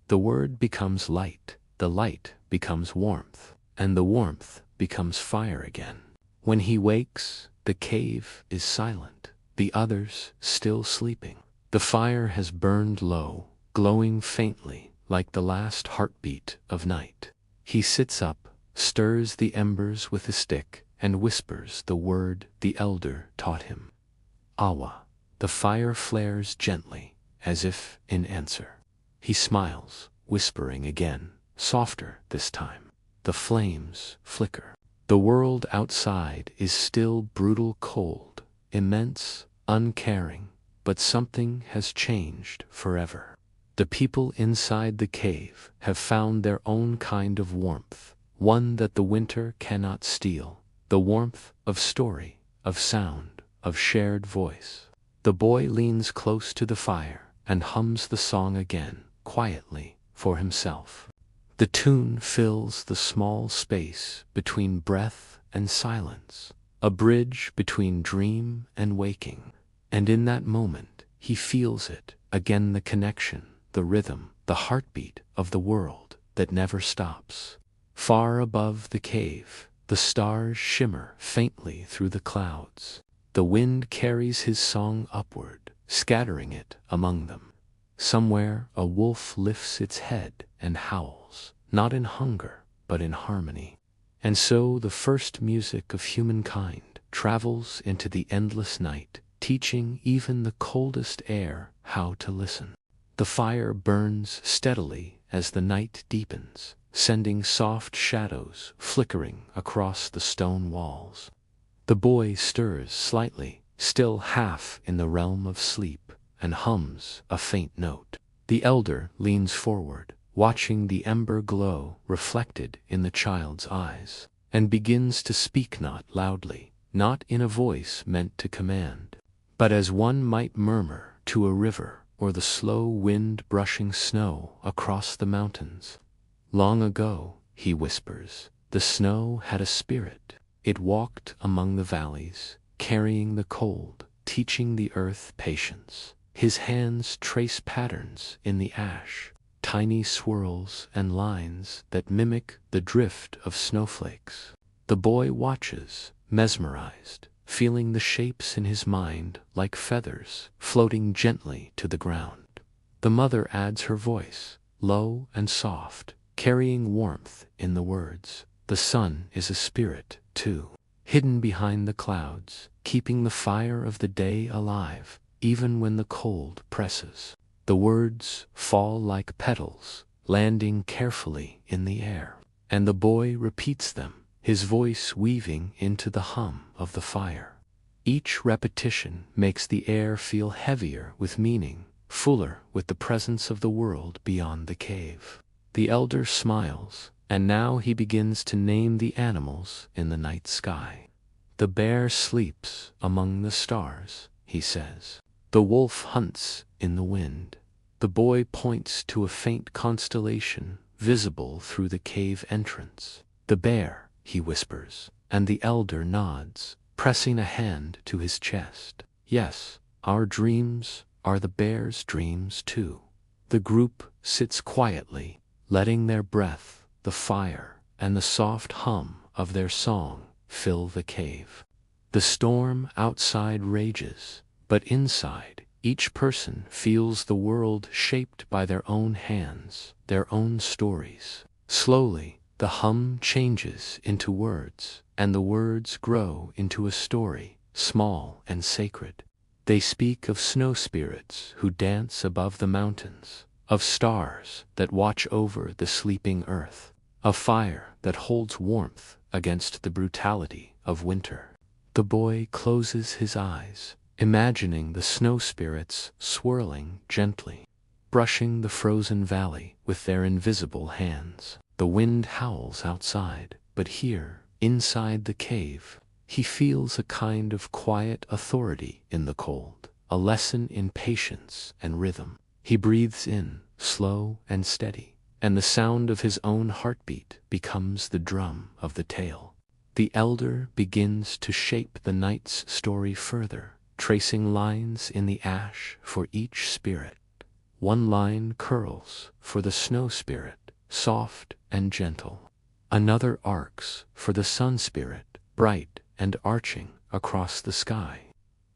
The word becomes light, the light becomes warmth, and the warmth becomes fire again. When he wakes, the cave is silent, the others still sleeping. The fire has burned low, glowing faintly like the last heartbeat of night. He sits up, stirs the embers with a stick, and whispers the word the elder taught him. Awa. The fire flares gently, as if in answer. He smiles, whispering again, softer this time. The flames flicker. The world outside is still brutal cold, immense, uncaring, but something has changed forever. The people inside the cave have found their own kind of warmth, one that the winter cannot steal, the warmth of story, of sound, of shared voice. The boy leans close to the fire and hums the song again, quietly, for himself. The tune fills the small space between breath and silence, a bridge between dream and waking. And in that moment, he feels it, again, the connection, the rhythm, the heartbeat of the world that never stops. Far above the cave, the stars shimmer faintly through the clouds. The wind carries his song upward, scattering it among them. Somewhere a wolf lifts its head and howls, not in hunger, but in harmony. And so the first music of humankind travels into the endless night, teaching even the coldest air how to listen. The fire burns steadily as the night deepens, sending soft shadows flickering across the stone walls. The boy stirs slightly, still half in the realm of sleep, and hums a faint note. The elder leans forward, watching the ember glow reflected in the child's eyes, and begins to speak, not loudly, not in a voice meant to command, but as one might murmur to a river or the slow wind brushing snow across the mountains. Long ago, he whispers, the snow had a spirit. It walked among the valleys, carrying the cold, teaching the earth patience. His hands trace patterns in the ash, tiny swirls and lines that mimic the drift of snowflakes. The boy watches, mesmerized, feeling the shapes in his mind like feathers floating gently to the ground. The mother adds her voice, low and soft, carrying warmth in the words. The sun is a spirit, too, hidden behind the clouds, keeping the fire of the day alive, even when the cold presses. The words fall like petals, landing carefully in the air, and the boy repeats them, his voice weaving into the hum of the fire. Each repetition makes the air feel heavier with meaning, fuller with the presence of the world beyond the cave. The elder smiles, and now he begins to name the animals in the night sky. The bear sleeps among the stars, he says. The wolf hunts in the wind. The boy points to a faint constellation visible through the cave entrance. The bear, he whispers, and the elder nods, pressing a hand to his chest. Yes, our dreams are the bear's dreams too. The group sits quietly, letting their breath, the fire, and the soft hum of their song fill the cave. The storm outside rages, but inside, each person feels the world shaped by their own hands, their own stories. Slowly, the hum changes into words, and the words grow into a story, small and sacred. They speak of snow spirits who dance above the mountains, of stars that watch over the sleeping earth, of fire that holds warmth against the brutality of winter. The boy closes his eyes, imagining the snow spirits swirling gently, brushing the frozen valley with their invisible hands. The wind howls outside, but here, inside the cave, he feels a kind of quiet authority in the cold, a lesson in patience and rhythm. He breathes in, slow and steady, and the sound of his own heartbeat becomes the drum of the tale. The elder begins to shape the night's story further, tracing lines in the ash for each spirit. One line curls for the snow spirit, soft and gentle. Another arcs for the sun spirit, bright and arching across the sky.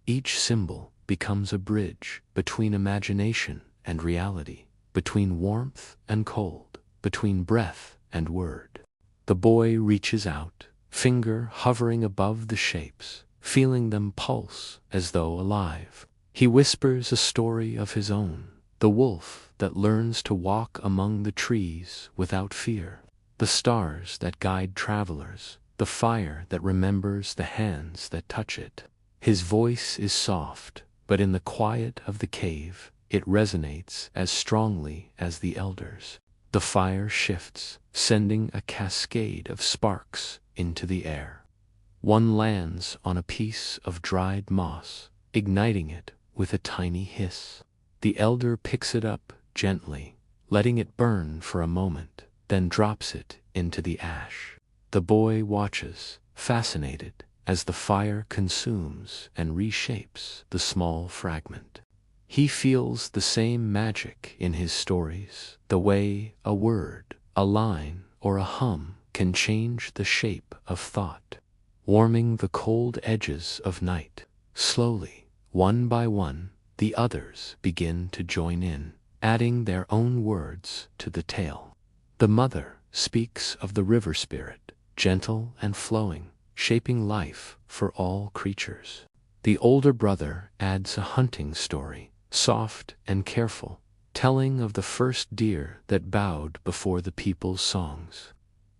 Each symbol becomes a bridge between imagination and reality, between warmth and cold, between breath and word. The boy reaches out, finger hovering above the shapes, feeling them pulse as though alive. He whispers a story of his own, the wolf that learns to walk among the trees without fear, the stars that guide travelers, the fire that remembers the hands that touch it. His voice is soft, but in the quiet of the cave, it resonates as strongly as the elders. The fire shifts, sending a cascade of sparks into the air. One lands on a piece of dried moss, igniting it with a tiny hiss. The elder picks it up gently, letting it burn for a moment, then drops it into the ash. The boy watches, fascinated, as the fire consumes and reshapes the small fragment. He feels the same magic in his stories, the way a word, a line, or a hum can change the shape of thought, warming the cold edges of night. Slowly, one by one, the others begin to join in, adding their own words to the tale. The mother speaks of the river spirit, gentle and flowing, shaping life for all creatures. The older brother adds a hunting story, soft and careful, telling of the first deer that bowed before the people's songs.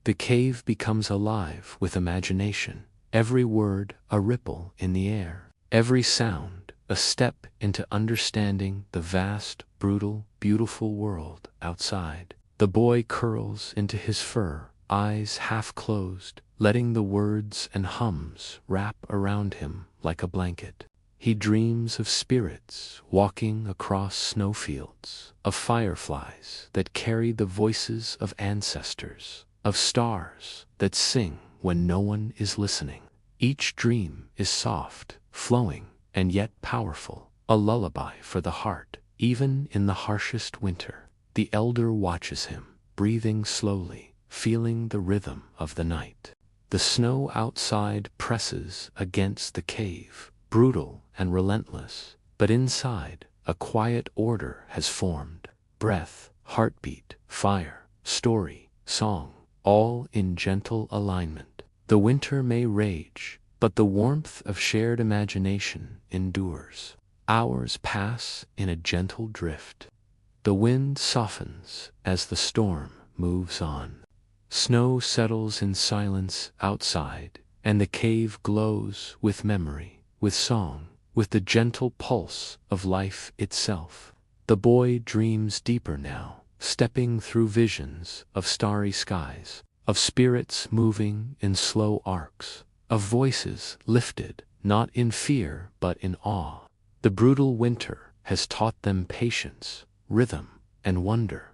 The cave becomes alive with imagination, every word a ripple in the air, every sound a step into understanding the vast, brutal, beautiful world outside. The boy curls into his fur, eyes half closed, letting the words and hums wrap around him like a blanket. He dreams of spirits walking across snowfields, of fireflies that carry the voices of ancestors, of stars that sing when no one is listening. Each dream is soft, flowing, and yet powerful, a lullaby for the heart, even in the harshest winter. The elder watches him, breathing slowly, feeling the rhythm of the night. The snow outside presses against the cave, brutal and relentless, but inside, a quiet order has formed. Breath, heartbeat, fire, story, song, all in gentle alignment. The winter may rage, but the warmth of shared imagination endures. Hours pass in a gentle drift. The wind softens as the storm moves on. Snow settles in silence outside, and the cave glows with memory, with song, with the gentle pulse of life itself. The boy dreams deeper now, stepping through visions of starry skies, of spirits moving in slow arcs, of voices lifted, not in fear but in awe. The brutal winter has taught them patience, rhythm, and wonder.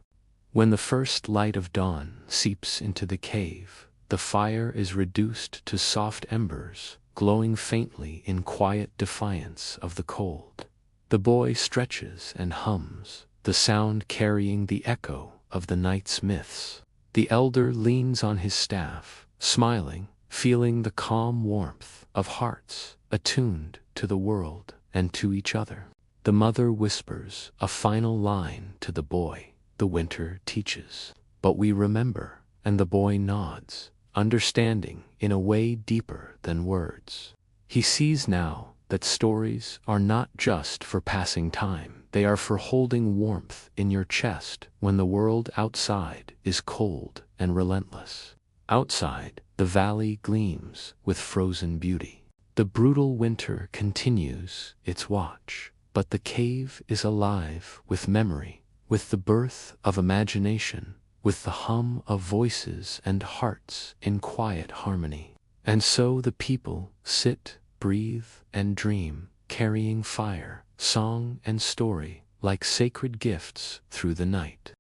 When the first light of dawn seeps into the cave, the fire is reduced to soft embers, glowing faintly in quiet defiance of the cold. The boy stretches and hums, the sound carrying the echo of the night's myths. The elder leans on his staff, smiling, feeling the calm warmth of hearts attuned to the world and to each other. The mother whispers a final line to the boy. The winter teaches, but we remember, and the boy nods, understanding in a way deeper than words. He sees now that stories are not just for passing time, they are for holding warmth in your chest when the world outside is cold and relentless. Outside, the valley gleams with frozen beauty. The brutal winter continues its watch, but the cave is alive with memory, with the birth of imagination, with the hum of voices and hearts in quiet harmony. And so the people sit, breathe, and dream, carrying fire, song, and story like sacred gifts through the night.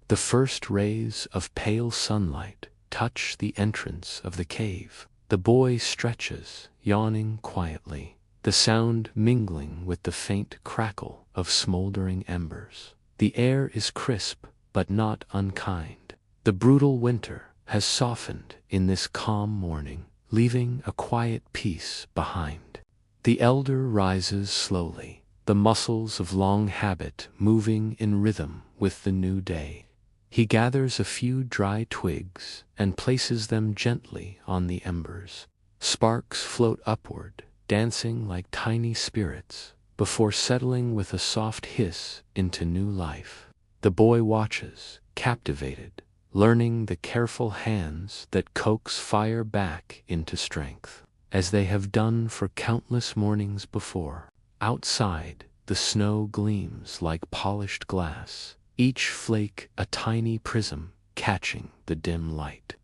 The first rays of pale sunlight touch the entrance of the cave. The boy stretches, yawning quietly, the sound mingling with the faint crackle of smoldering embers. The air is crisp, but not unkind. The brutal winter has softened in this calm morning, leaving a quiet peace behind. The elder rises slowly, the muscles of long habit moving in rhythm with the new day. He gathers a few dry twigs and places them gently on the embers. Sparks float upward, dancing like tiny spirits, before settling with a soft hiss into new life. The boy watches, captivated, learning the careful hands that coax fire back into strength, as they have done for countless mornings before. Outside, the snow gleams like polished glass, each flake a tiny prism catching the dim light.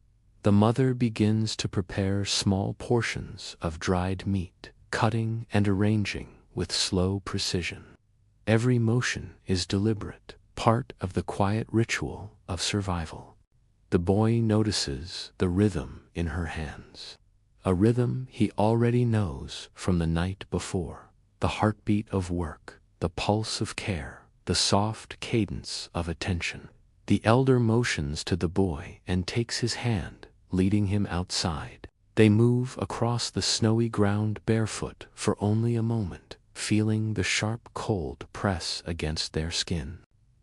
The mother begins to prepare small portions of dried meat, cutting and arranging with slow precision. Every motion is deliberate, part of the quiet ritual of survival. The boy notices the rhythm in her hands, a rhythm he already knows from the night before, the heartbeat of work, the pulse of care, the soft cadence of attention. The elder motions to the boy and takes his hand, leading him outside. They move across the snowy ground barefoot for only a moment, feeling the sharp cold press against their skin.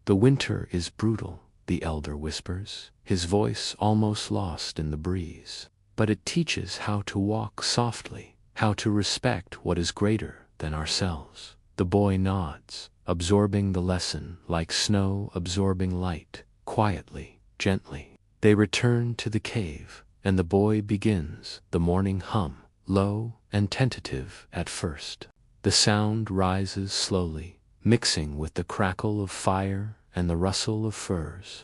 The winter is brutal, the elder whispers, his voice almost lost in the breeze. But it teaches how to walk softly, how to respect what is greater than ourselves. The boy nods, absorbing the lesson like snow absorbing light, quietly, gently. They return to the cave, and the boy begins the morning hum, low and tentative at first. The sound rises slowly, mixing with the crackle of fire and the rustle of furs.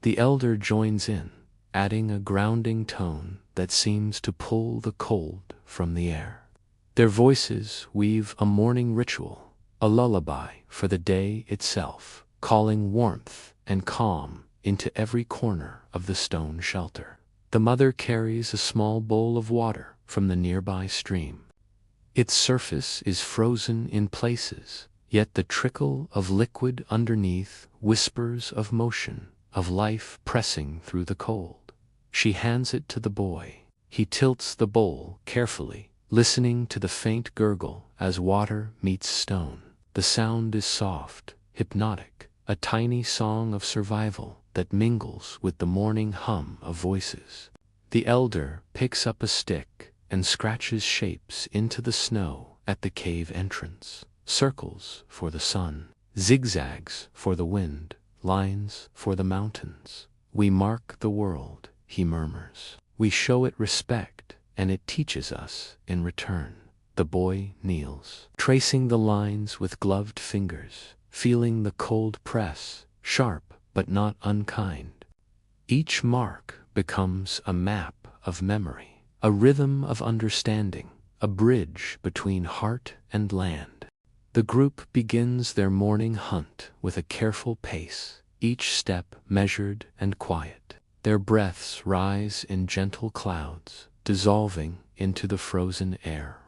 The elder joins in, adding a grounding tone that seems to pull the cold from the air. Their voices weave a morning ritual, a lullaby for the day itself, calling warmth and calm into every corner of the stone shelter. The mother carries a small bowl of water from the nearby stream. Its surface is frozen in places, yet the trickle of liquid underneath whispers of motion, of life pressing through the cold. She hands it to the boy. He tilts the bowl carefully, listening to the faint gurgle as water meets stone. The sound is soft, hypnotic, a tiny song of survival that mingles with the morning hum of voices. The elder picks up a stick and scratches shapes into the snow at the cave entrance. Circles for the sun, zigzags for the wind, lines for the mountains. We mark the world, he murmurs. We show it respect, and it teaches us in return. The boy kneels, tracing the lines with gloved fingers, feeling the cold press, sharp but not unkind. Each mark becomes a map of memory, a rhythm of understanding, a bridge between heart and land. The group begins their morning hunt with a careful pace, each step measured and quiet. Their breaths rise in gentle clouds, dissolving into the frozen air.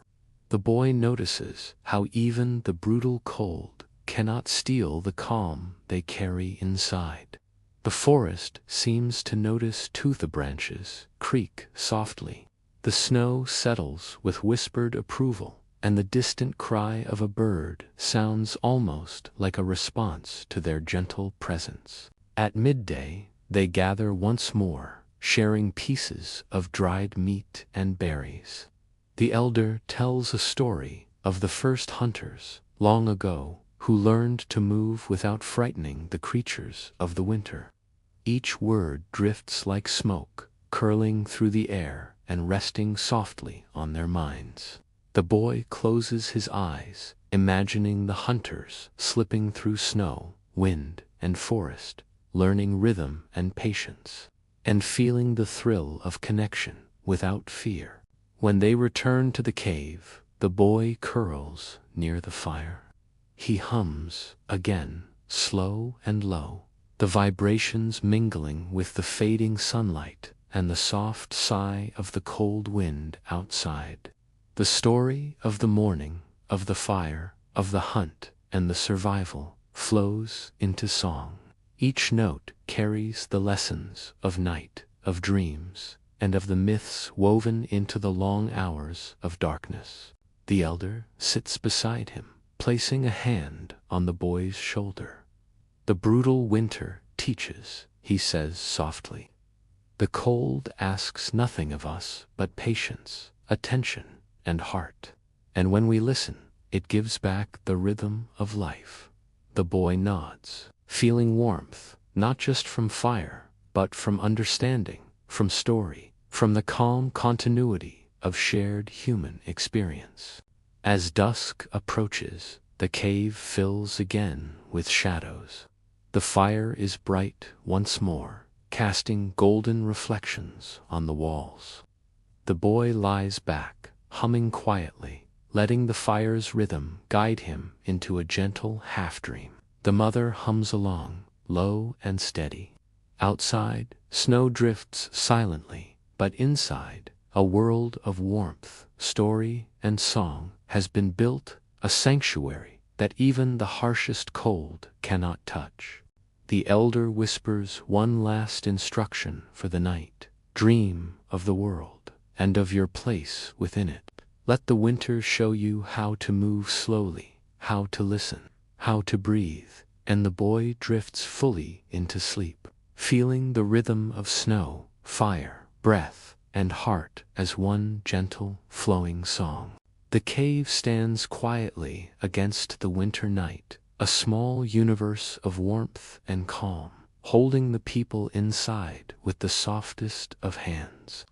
The boy notices how even the brutal cold cannot steal the calm they carry inside. The forest seems to notice too. The branches creak softly. The snow settles with whispered approval, and the distant cry of a bird sounds almost like a response to their gentle presence. At midday, they gather once more, sharing pieces of dried meat and berries. The elder tells a story of the first hunters, long ago, who learned to move without frightening the creatures of the winter. Each word drifts like smoke, curling through the air and resting softly on their minds. The boy closes his eyes, imagining the hunters slipping through snow, wind, and forest, learning rhythm and patience, and feeling the thrill of connection without fear. When they return to the cave, the boy curls near the fire. He hums again, slow and low, the vibrations mingling with the fading sunlight and the soft sigh of the cold wind outside. The story of the morning, of the fire, of the hunt, and the survival flows into song. Each note carries the lessons of night, of dreams, and of the myths woven into the long hours of darkness. The elder sits beside him, placing a hand on the boy's shoulder. The brutal winter teaches, he says softly. The cold asks nothing of us but patience, attention, and heart. And when we listen, it gives back the rhythm of life. The boy nods, feeling warmth, not just from fire, but from understanding, from story, from the calm continuity of shared human experience. As dusk approaches, the cave fills again with shadows. The fire is bright once more, casting golden reflections on the walls. The boy lies back, humming quietly, letting the fire's rhythm guide him into a gentle half-dream. The mother hums along, low and steady. Outside, snow drifts silently, but inside, a world of warmth, story, and song has been built, a sanctuary that even the harshest cold cannot touch. The elder whispers one last instruction for the night. Dream of the world, and of your place within it. Let the winter show you how to move slowly, how to listen, how to breathe, and the boy drifts fully into sleep, feeling the rhythm of snow, fire, breath, and heart as one gentle, flowing song. The cave stands quietly against the winter night, a small universe of warmth and calm, holding the people inside with the softest of hands.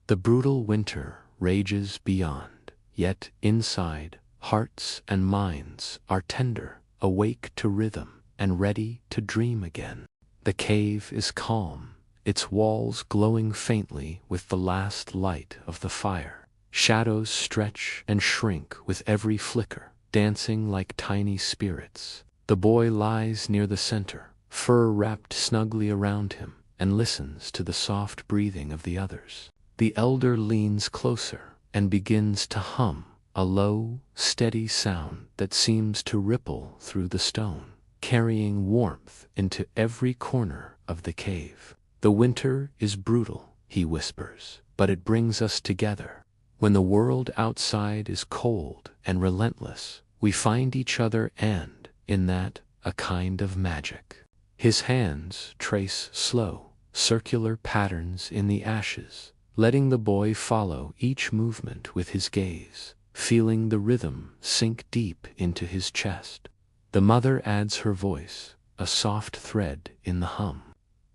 The brutal winter rages beyond, yet inside, hearts and minds are tender, awake to rhythm, and ready to dream again. The cave is calm, its walls glowing faintly with the last light of the fire. Shadows stretch and shrink with every flicker, dancing like tiny spirits. The boy lies near the center, fur wrapped snugly around him, and listens to the soft breathing of the others. The elder leans closer and begins to hum, a low, steady sound that seems to ripple through the stone, carrying warmth into every corner of the cave. The winter is brutal, he whispers, but it brings us together. When the world outside is cold and relentless, we find each other and, in that, a kind of magic. His hands trace slow, circular patterns in the ashes, letting the boy follow each movement with his gaze, feeling the rhythm sink deep into his chest. The mother adds her voice, a soft thread in the hum.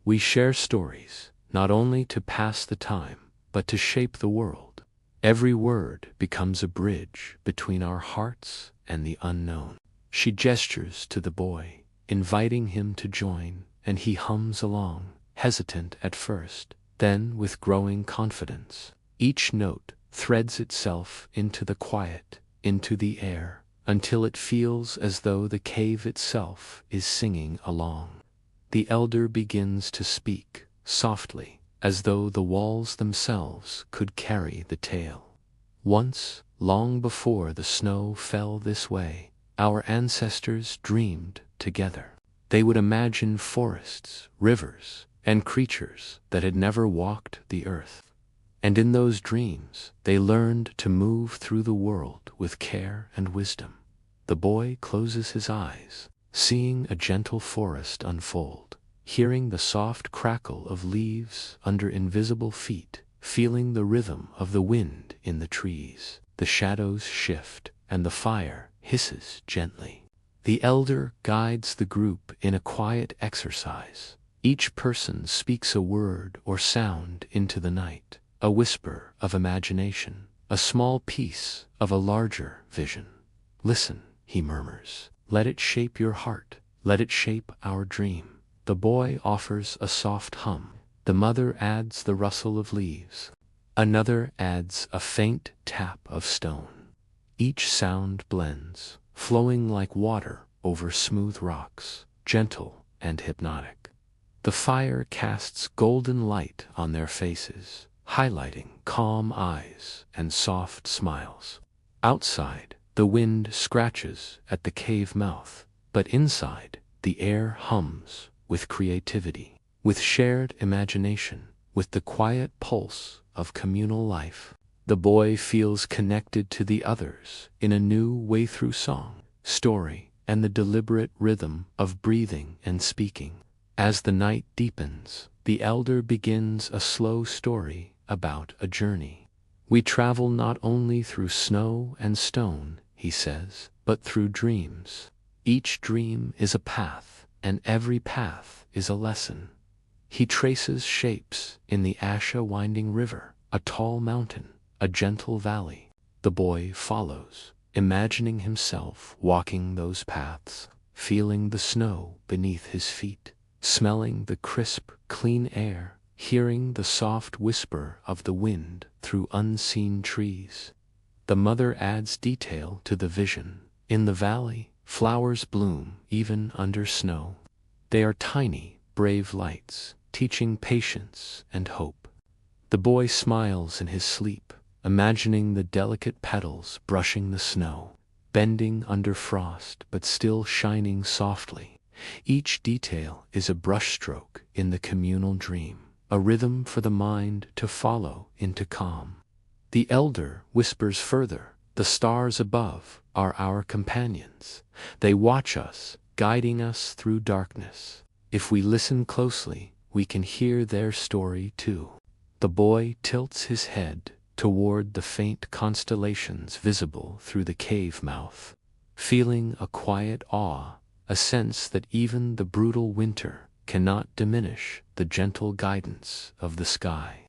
We share stories, not only to pass the time, but to shape the world. Every word becomes a bridge between our hearts and the unknown. She gestures to the boy, inviting him to join, and he hums along, hesitant at first, then with growing confidence. Each note threads itself into the quiet, into the air, until it feels as though the cave itself is singing along. The elder begins to speak, softly, as though the walls themselves could carry the tale. Once, long before the snow fell this way, our ancestors dreamed together. They would imagine forests, rivers, and creatures that had never walked the earth. And in those dreams, they learned to move through the world with care and wisdom. The boy closes his eyes, seeing a gentle forest unfold, hearing the soft crackle of leaves under invisible feet, feeling the rhythm of the wind in the trees. The shadows shift, and the fire hisses gently. The elder guides the group in a quiet exercise. Each person speaks a word or sound into the night, a whisper of imagination, a small piece of a larger vision. Listen, he murmurs. Let it shape your heart. Let it shape our dream. The boy offers a soft hum. The mother adds the rustle of leaves. Another adds a faint tap of stone. Each sound blends, flowing like water over smooth rocks, gentle and hypnotic. The fire casts golden light on their faces, highlighting calm eyes and soft smiles. Outside, the wind scratches at the cave mouth, but inside, the air hums with creativity, with shared imagination, with the quiet pulse of communal life. The boy feels connected to the others in a new way through song, story, and the deliberate rhythm of breathing and speaking. As the night deepens, the elder begins a slow story about a journey. We travel not only through snow and stone, he says, but through dreams. Each dream is a path, and every path is a lesson. He traces shapes in the Asha winding river, a tall mountain, a gentle valley. The boy follows, imagining himself walking those paths, feeling the snow beneath his feet, smelling the crisp, clean air, hearing the soft whisper of the wind through unseen trees. The mother adds detail to the vision. In the valley, flowers bloom even under snow. They are tiny, brave lights, teaching patience and hope. The boy smiles in his sleep, imagining the delicate petals brushing the snow, bending under frost but still shining softly. Each detail is a brushstroke in the communal dream, a rhythm for the mind to follow into calm. The elder whispers further, "The stars above are our companions. They watch us, guiding us through darkness. If we listen closely, we can hear their story too." The boy tilts his head toward the faint constellations visible through the cave mouth, feeling a quiet awe, a sense that even the brutal winter cannot diminish the gentle guidance of the sky.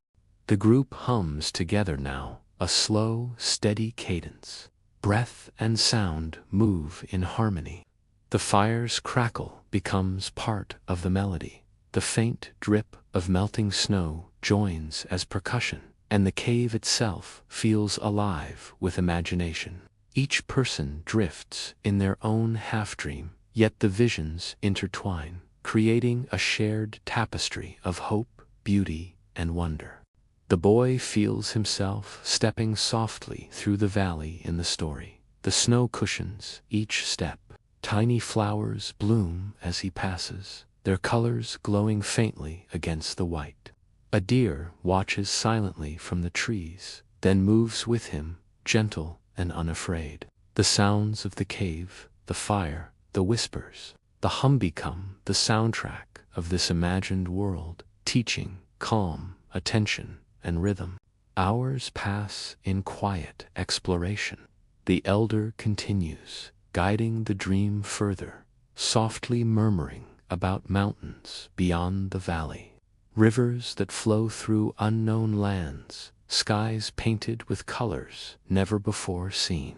The group hums together now, a slow, steady cadence. Breath and sound move in harmony. The fire's crackle becomes part of the melody. The faint drip of melting snow joins as percussion, and the cave itself feels alive with imagination. Each person drifts in their own half-dream, yet the visions intertwine, creating a shared tapestry of hope, beauty, and wonder. The boy feels himself stepping softly through the valley in the story. The snow cushions each step. Tiny flowers bloom as he passes, their colors glowing faintly against the white. A deer watches silently from the trees, then moves with him, gentle and unafraid. The sounds of the cave, the fire, the whispers, the hum become the soundtrack of this imagined world, teaching calm, attention, and rhythm. Hours pass in quiet exploration. The elder continues, guiding the dream further, softly murmuring about mountains beyond the valley, rivers that flow through unknown lands, skies painted with colors never before seen.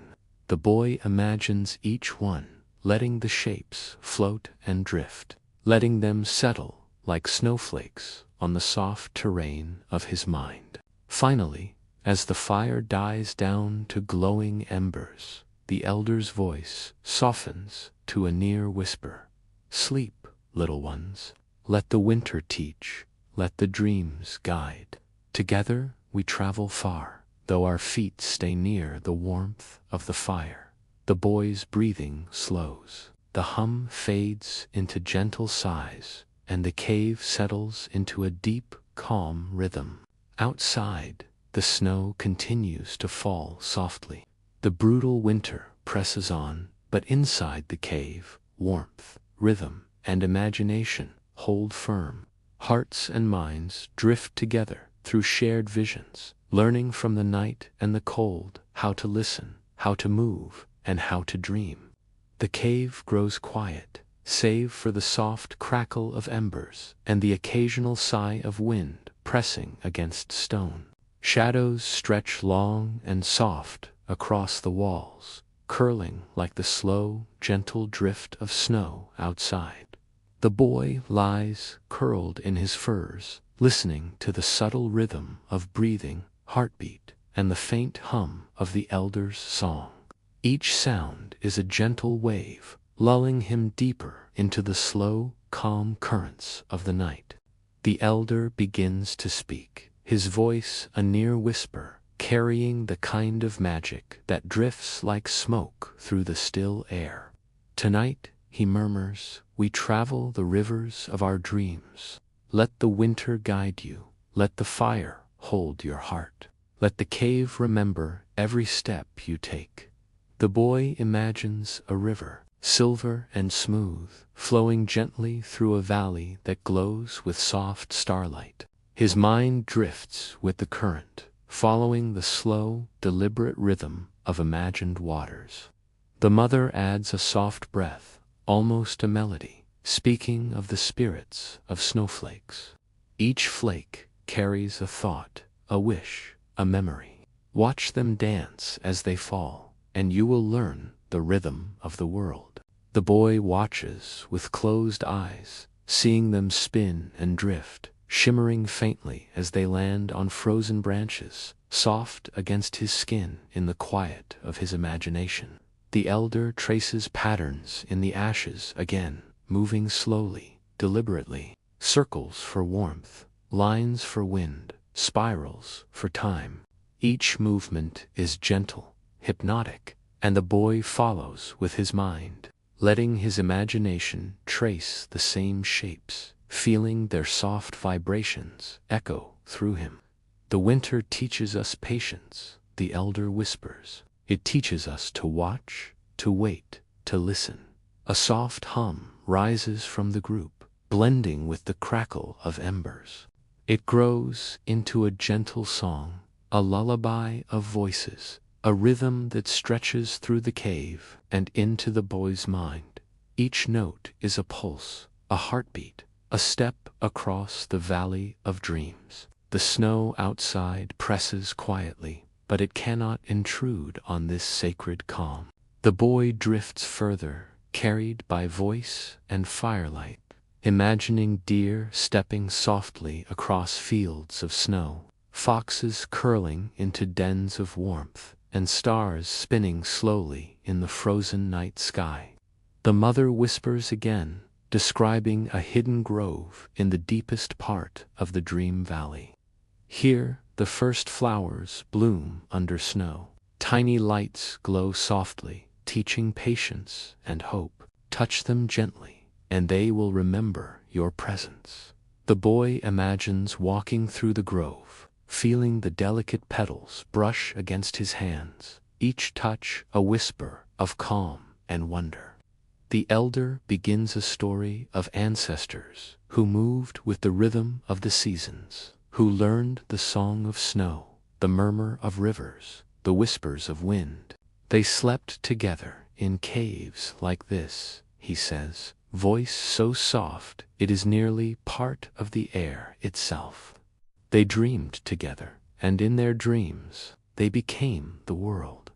The boy imagines each one, letting the shapes float and drift, letting them settle like snowflakes on the soft terrain of his mind. Finally, as the fire dies down to glowing embers, the elder's voice softens to a near whisper. Sleep, little ones. Let the winter teach. Let the dreams guide. Together we travel far, though our feet stay near the warmth of the fire. The boy's breathing slows. The hum fades into gentle sighs, and the cave settles into a deep, calm rhythm. Outside, the snow continues to fall softly. The brutal winter presses on, but inside the cave, warmth, rhythm, and imagination hold firm. Hearts and minds drift together through shared visions, learning from the night and the cold how to listen, how to move, and how to dream. The cave grows quiet, save for the soft crackle of embers and the occasional sigh of wind pressing against stone. Shadows stretch long and soft across the walls, curling like the slow, gentle drift of snow outside. The boy lies curled in his furs, listening to the subtle rhythm of breathing, heartbeat, and the faint hum of the elder's song. Each sound is a gentle wave, lulling him deeper into the slow, calm currents of the night. The elder begins to speak, his voice a near whisper, carrying the kind of magic that drifts like smoke through the still air. Tonight, he murmurs, we travel the rivers of our dreams. Let the winter guide you. Let the fire hold your heart. Let the cave remember every step you take. The boy imagines a river, silver and smooth, flowing gently through a valley that glows with soft starlight. His mind drifts with the current, following the slow, deliberate rhythm of imagined waters. The mother adds a soft breath, almost a melody, speaking of the spirits of snowflakes. Each flake carries a thought, a wish, a memory. Watch them dance as they fall, and you will learn the rhythm of the world. The boy watches with closed eyes, seeing them spin and drift, shimmering faintly as they land on frozen branches, soft against his skin in the quiet of his imagination. The elder traces patterns in the ashes again, moving slowly, deliberately, circles for warmth, lines for wind, spirals for time. Each movement is gentle, hypnotic, and the boy follows with his mind, letting his imagination trace the same shapes, feeling their soft vibrations echo through him. The winter teaches us patience, the elder whispers. It teaches us to watch, to wait, to listen. A soft hum rises from the group, blending with the crackle of embers. It grows into a gentle song, a lullaby of voices, a rhythm that stretches through the cave and into the boy's mind. Each note is a pulse, a heartbeat, a step across the valley of dreams. The snow outside presses quietly, but it cannot intrude on this sacred calm. The boy drifts further, carried by voice and firelight, imagining deer stepping softly across fields of snow, foxes curling into dens of warmth, and stars spinning slowly in the frozen night sky. The mother whispers again, describing a hidden grove in the deepest part of the dream valley. Here, the first flowers bloom under snow. Tiny lights glow softly, teaching patience and hope. Touch them gently, and they will remember your presence. The boy imagines walking through the grove, feeling the delicate petals brush against his hands, each touch a whisper of calm and wonder. The elder begins a story of ancestors who moved with the rhythm of the seasons, who learned the song of snow, the murmur of rivers, the whispers of wind. They slept together in caves like this, he says, voice so soft it is nearly part of the air itself. They dreamed together, and in their dreams they became the world.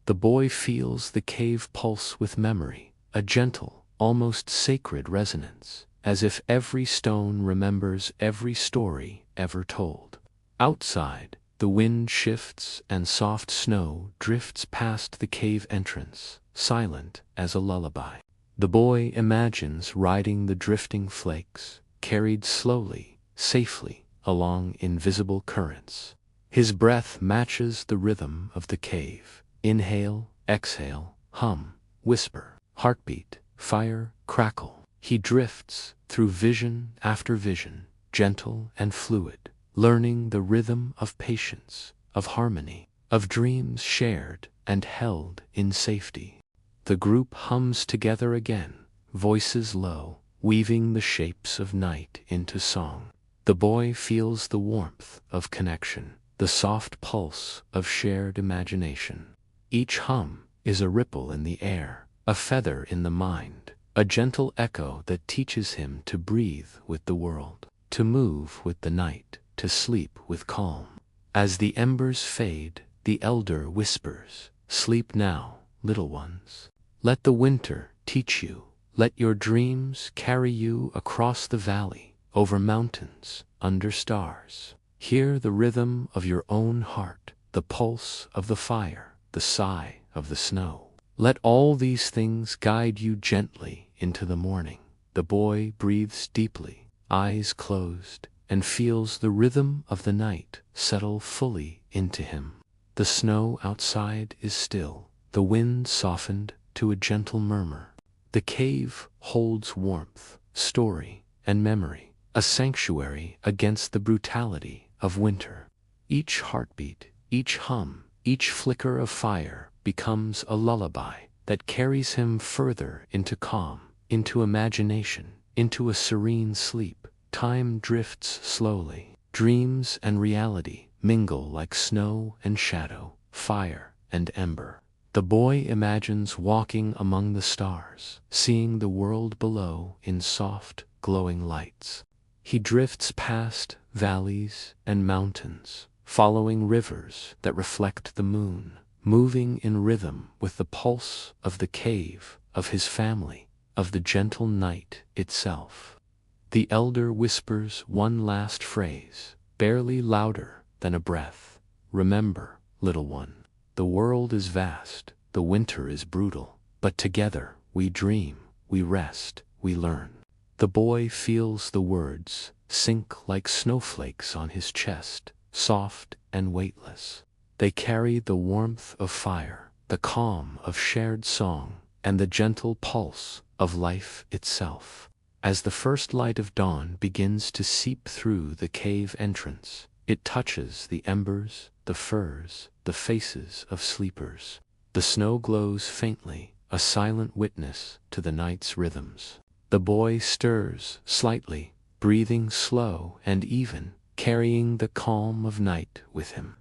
The boy feels the cave pulse with memory, a gentle, almost sacred resonance, as if every stone remembers every story ever told. Outside, the wind shifts and soft snow drifts past the cave entrance, silent as a lullaby. The boy imagines riding the drifting flakes, carried slowly, safely, along invisible currents. His breath matches the rhythm of the cave. Inhale, exhale, hum, whisper, heartbeat, fire, crackle. He drifts through vision after vision, gentle and fluid, learning the rhythm of patience, of harmony, of dreams shared and held in safety. The group hums together again, voices low, weaving the shapes of night into song. The boy feels the warmth of connection, the soft pulse of shared imagination. Each hum is a ripple in the air, a feather in the mind, a gentle echo that teaches him to breathe with the world, to move with the night, to sleep with calm. As the embers fade, the elder whispers, "Sleep now, little ones. Let the winter teach you. Let your dreams carry you across the valley, over mountains, under stars. Hear the rhythm of your own heart, the pulse of the fire, the sigh of the snow. Let all these things guide you gently into the morning." The boy breathes deeply, eyes closed, and feels the rhythm of the night settle fully into him. The snow outside is still, the wind softened to a gentle murmur. The cave holds warmth, story, and memory, a sanctuary against the brutality of winter. Each heartbeat, each hum, each flicker of fire becomes a lullaby that carries him further into calm, into imagination, into a serene sleep. Time drifts slowly. Dreams and reality mingle like snow and shadow, fire and ember. The boy imagines walking among the stars, seeing the world below in soft, glowing lights. He drifts past valleys and mountains, following rivers that reflect the moon, moving in rhythm with the pulse of the cave, of his family, of the gentle night itself. The elder whispers one last phrase, barely louder than a breath. "Remember, little one, the world is vast, the winter is brutal, but together we dream, we rest, we learn." The boy feels the words sink like snowflakes on his chest, soft and weightless. They carry the warmth of fire, the calm of shared song, and the gentle pulse of life itself. As the first light of dawn begins to seep through the cave entrance, it touches the embers, the furs, the faces of sleepers. The snow glows faintly, a silent witness to the night's rhythms. The boy stirs slightly, breathing slow and even, carrying the calm of night with him.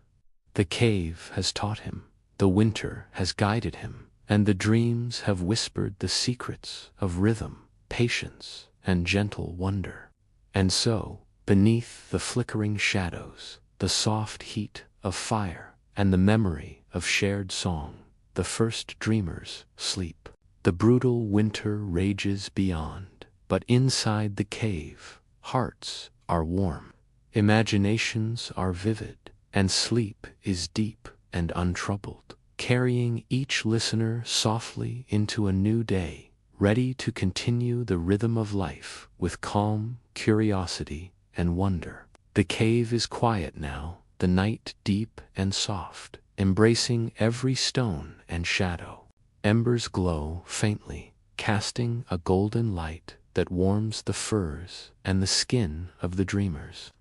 The cave has taught him, the winter has guided him, and the dreams have whispered the secrets of rhythm, patience, and gentle wonder. And so, beneath the flickering shadows, the soft heat of fire, and the memory of shared song, the first dreamers sleep. The brutal winter rages beyond, but inside the cave, hearts are warm, imaginations are vivid, and sleep is deep and untroubled, carrying each listener softly into a new day, ready to continue the rhythm of life with calm, curiosity, and wonder. The cave is quiet now, the night deep and soft, embracing every stone and shadow. Embers glow faintly, casting a golden light that warms the furs and the skin of the dreamers.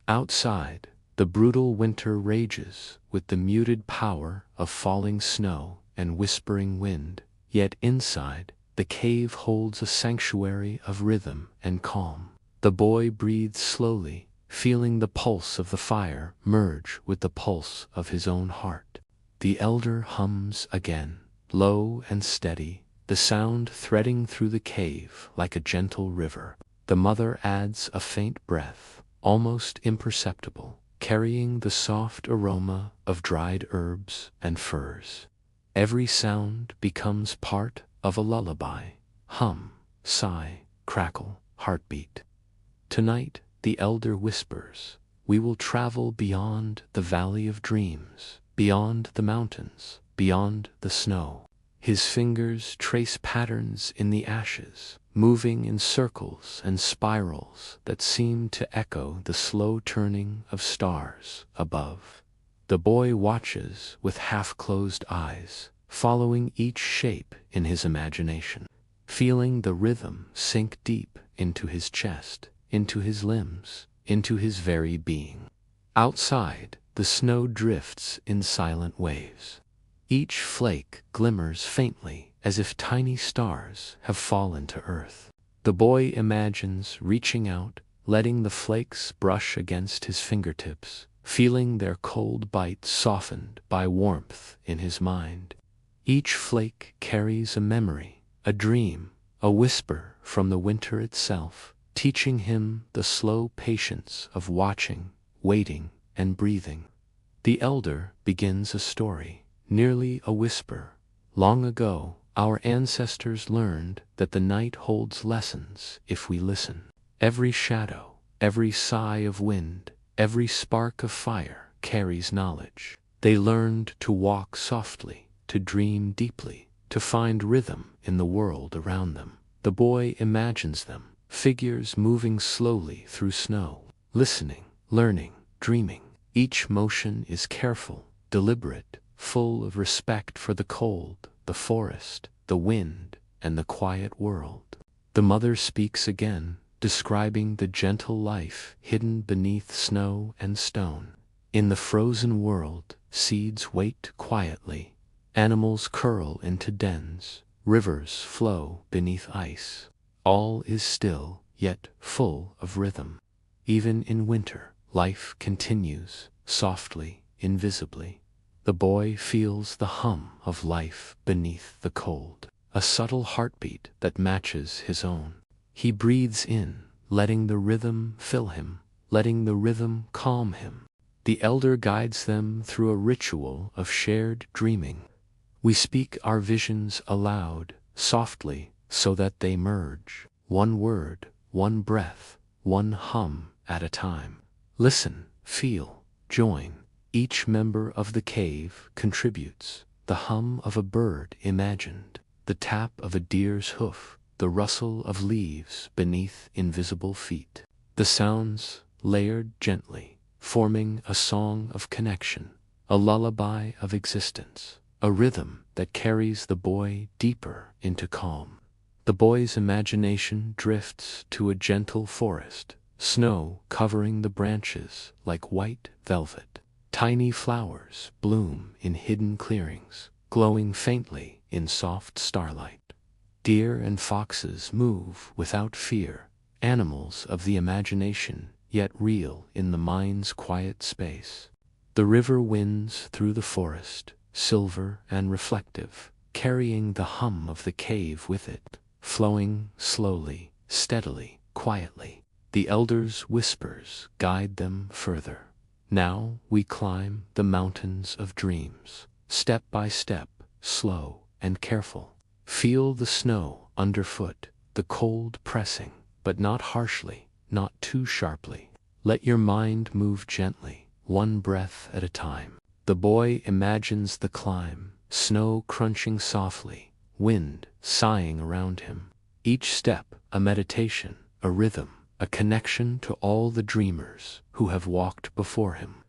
Outside, the brutal winter rages with the muted power of falling snow and whispering wind, yet inside, the cave holds a sanctuary of rhythm and calm. The boy breathes slowly, feeling the pulse of the fire merge with the pulse of his own heart. The elder hums again, low and steady, the sound threading through the cave like a gentle river. The mother adds a faint breath, almost imperceptible, carrying the soft aroma of dried herbs and furs. Every sound becomes part of a lullaby: hum, sigh, crackle, heartbeat. Tonight, the elder whispers, "We will travel beyond the valley of dreams, beyond the mountains, beyond the snow." His fingers trace patterns in the ashes, moving in circles and spirals that seem to echo the slow turning of stars above. The boy watches with half-closed eyes, following each shape in his imagination, feeling the rhythm sink deep into his chest, into his limbs, into his very being. Outside, the snow drifts in silent waves. Each flake glimmers faintly as if tiny stars have fallen to earth. The boy imagines reaching out, letting the flakes brush against his fingertips, feeling their cold bite softened by warmth in his mind. Each flake carries a memory, a dream, a whisper from the winter itself, teaching him the slow patience of watching, waiting, and breathing. The elder begins a story, nearly a whisper. Long ago, our ancestors learned that the night holds lessons if we listen. Every shadow, every sigh of wind, every spark of fire carries knowledge. They learned to walk softly, to dream deeply, to find rhythm in the world around them. The boy imagines them, figures moving slowly through snow, listening, learning, dreaming. Each motion is careful, deliberate, full of respect for the cold, the forest, the wind, and the quiet world. The mother speaks again, describing the gentle life hidden beneath snow and stone. In the frozen world, seeds wait quietly, animals curl into dens, rivers flow beneath ice. All is still, yet full of rhythm. Even in winter, life continues, softly, invisibly. The boy feels the hum of life beneath the cold, a subtle heartbeat that matches his own. He breathes in, letting the rhythm fill him, letting the rhythm calm him. The elder guides them through a ritual of shared dreaming. We speak our visions aloud, softly, so that they merge, one word, one breath, one hum at a time. Listen, feel, join. Each member of the cave contributes. The hum of a bird imagined, the tap of a deer's hoof, the rustle of leaves beneath invisible feet. The sounds layered gently, forming a song of connection, a lullaby of existence, a rhythm that carries the boy deeper into calm. The boy's imagination drifts to a gentle forest, snow covering the branches like white velvet. Tiny flowers bloom in hidden clearings, glowing faintly in soft starlight. Deer and foxes move without fear, animals of the imagination, yet real in the mind's quiet space. The river winds through the forest, silver and reflective, carrying the hum of the cave with it, flowing slowly, steadily, quietly. The elders' whispers guide them further. Now we climb the mountains of dreams, step by step, slow and careful. Feel the snow underfoot, the cold pressing, but not harshly, not too sharply. Let your mind move gently, one breath at a time. The boy imagines the climb, snow crunching softly, wind sighing around him. Each step a meditation, a rhythm, a connection to all the dreamers who have walked before him.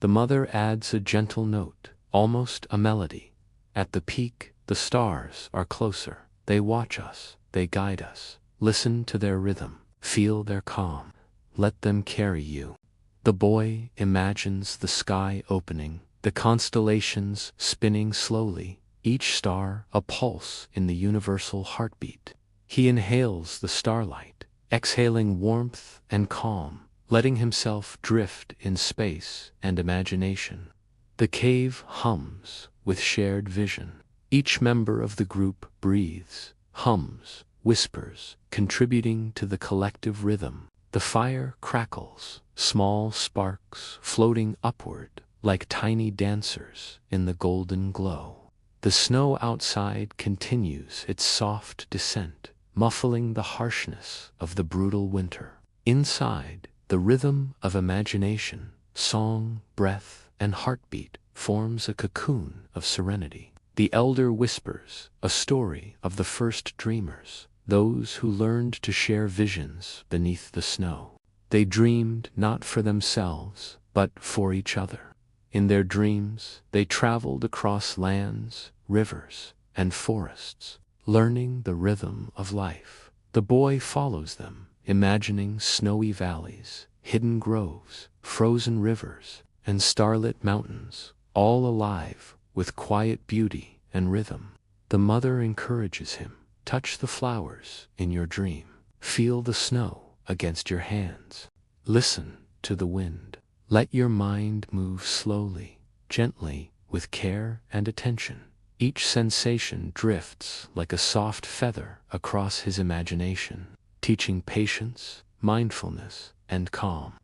The mother adds a gentle note, almost a melody. At the peak, the stars are closer. They watch us, they guide us. Listen to their rhythm, feel their calm. Let them carry you. The boy imagines the sky opening, the constellations spinning slowly, each star a pulse in the universal heartbeat. He inhales the starlight, exhaling warmth and calm, letting himself drift in space and imagination. The cave hums with shared vision. Each member of the group breathes, hums, whispers, contributing to the collective rhythm. The fire crackles, small sparks floating upward like tiny dancers in the golden glow. The snow outside continues its soft descent, muffling the harshness of the brutal winter. Inside, the rhythm of imagination, song, breath, and heartbeat forms a cocoon of serenity. The elder whispers, a story of the first dreamers, those who learned to share visions beneath the snow. They dreamed not for themselves, but for each other. In their dreams, they traveled across lands, rivers, and forests, learning the rhythm of life. The boy follows them, imagining snowy valleys, hidden groves, frozen rivers, and starlit mountains, all alive with quiet beauty and rhythm. The mother encourages him, touch the flowers in your dream, feel the snow against your hands, listen to the wind. Let your mind move slowly, gently, with care and attention. Each sensation drifts like a soft feather across his imagination, teaching patience, mindfulness, and calm.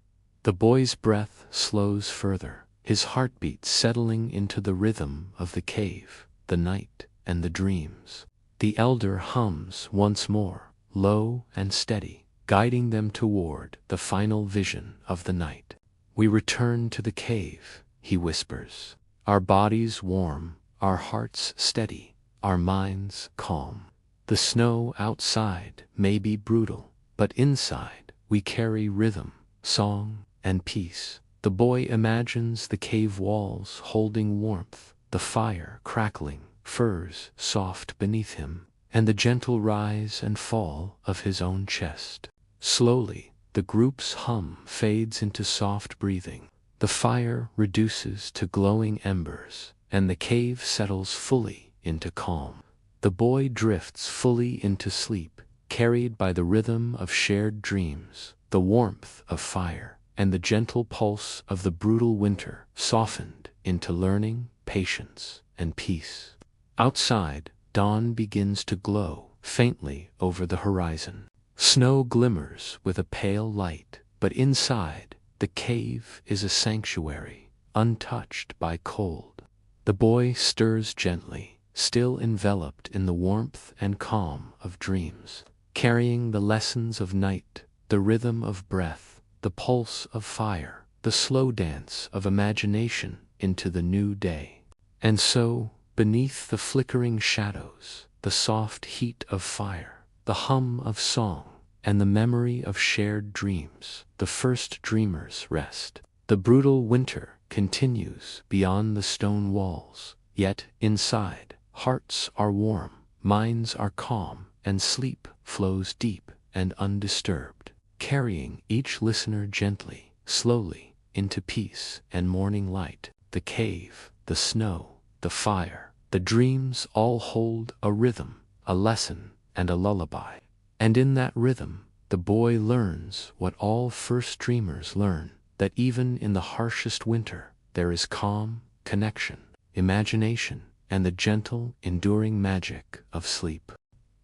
The boy's breath slows further, his heartbeat settling into the rhythm of the cave, the night, and the dreams. The elder hums once more, low and steady, guiding them toward the final vision of the night. We return to the cave, he whispers, our bodies warm, our hearts steady, our minds calm. The snow outside may be brutal, but inside we carry rhythm, song, and peace. The boy imagines the cave walls holding warmth, the fire crackling, furs soft beneath him, and the gentle rise and fall of his own chest. Slowly, the group's hum fades into soft breathing. The fire reduces to glowing embers, and the cave settles fully into calm. The boy drifts fully into sleep, carried by the rhythm of shared dreams, the warmth of fire, and the gentle pulse of the brutal winter, softened into learning, patience, and peace. Outside, dawn begins to glow faintly over the horizon. Snow glimmers with a pale light, but inside, the cave is a sanctuary, untouched by cold. The boy stirs gently, still enveloped in the warmth and calm of dreams, carrying the lessons of night, the rhythm of breath, the pulse of fire, the slow dance of imagination into the new day. And so, beneath the flickering shadows, the soft heat of fire, the hum of song, and the memory of shared dreams, the first dreamers rest. The brutal winter continues beyond the stone walls, yet inside, hearts are warm, minds are calm, and sleep flows deep and undisturbed, carrying each listener gently, slowly, into peace and morning light. The cave, the snow, the fire, the dreams all hold a rhythm, a lesson, and a lullaby. And in that rhythm, the boy learns what all first dreamers learn, that even in the harshest winter, there is calm, connection, imagination, and the gentle, enduring magic of sleep.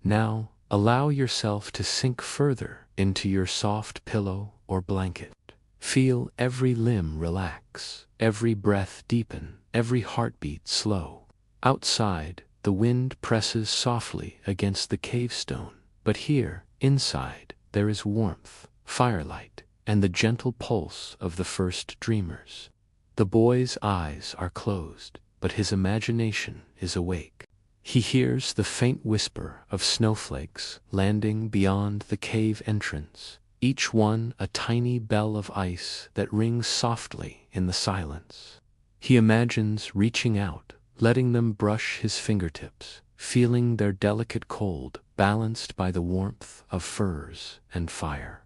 Now, allow yourself to sink further into your soft pillow or blanket. Feel every limb relax, every breath deepen, every heartbeat slow. Outside, the wind presses softly against the cave stone, but here, inside, there is warmth, firelight, and the gentle pulse of the first dreamers. The boy's eyes are closed, but his imagination is awake. He hears the faint whisper of snowflakes landing beyond the cave entrance, each one a tiny bell of ice that rings softly in the silence. He imagines reaching out, letting them brush his fingertips, feeling their delicate cold balanced by the warmth of furs and fire.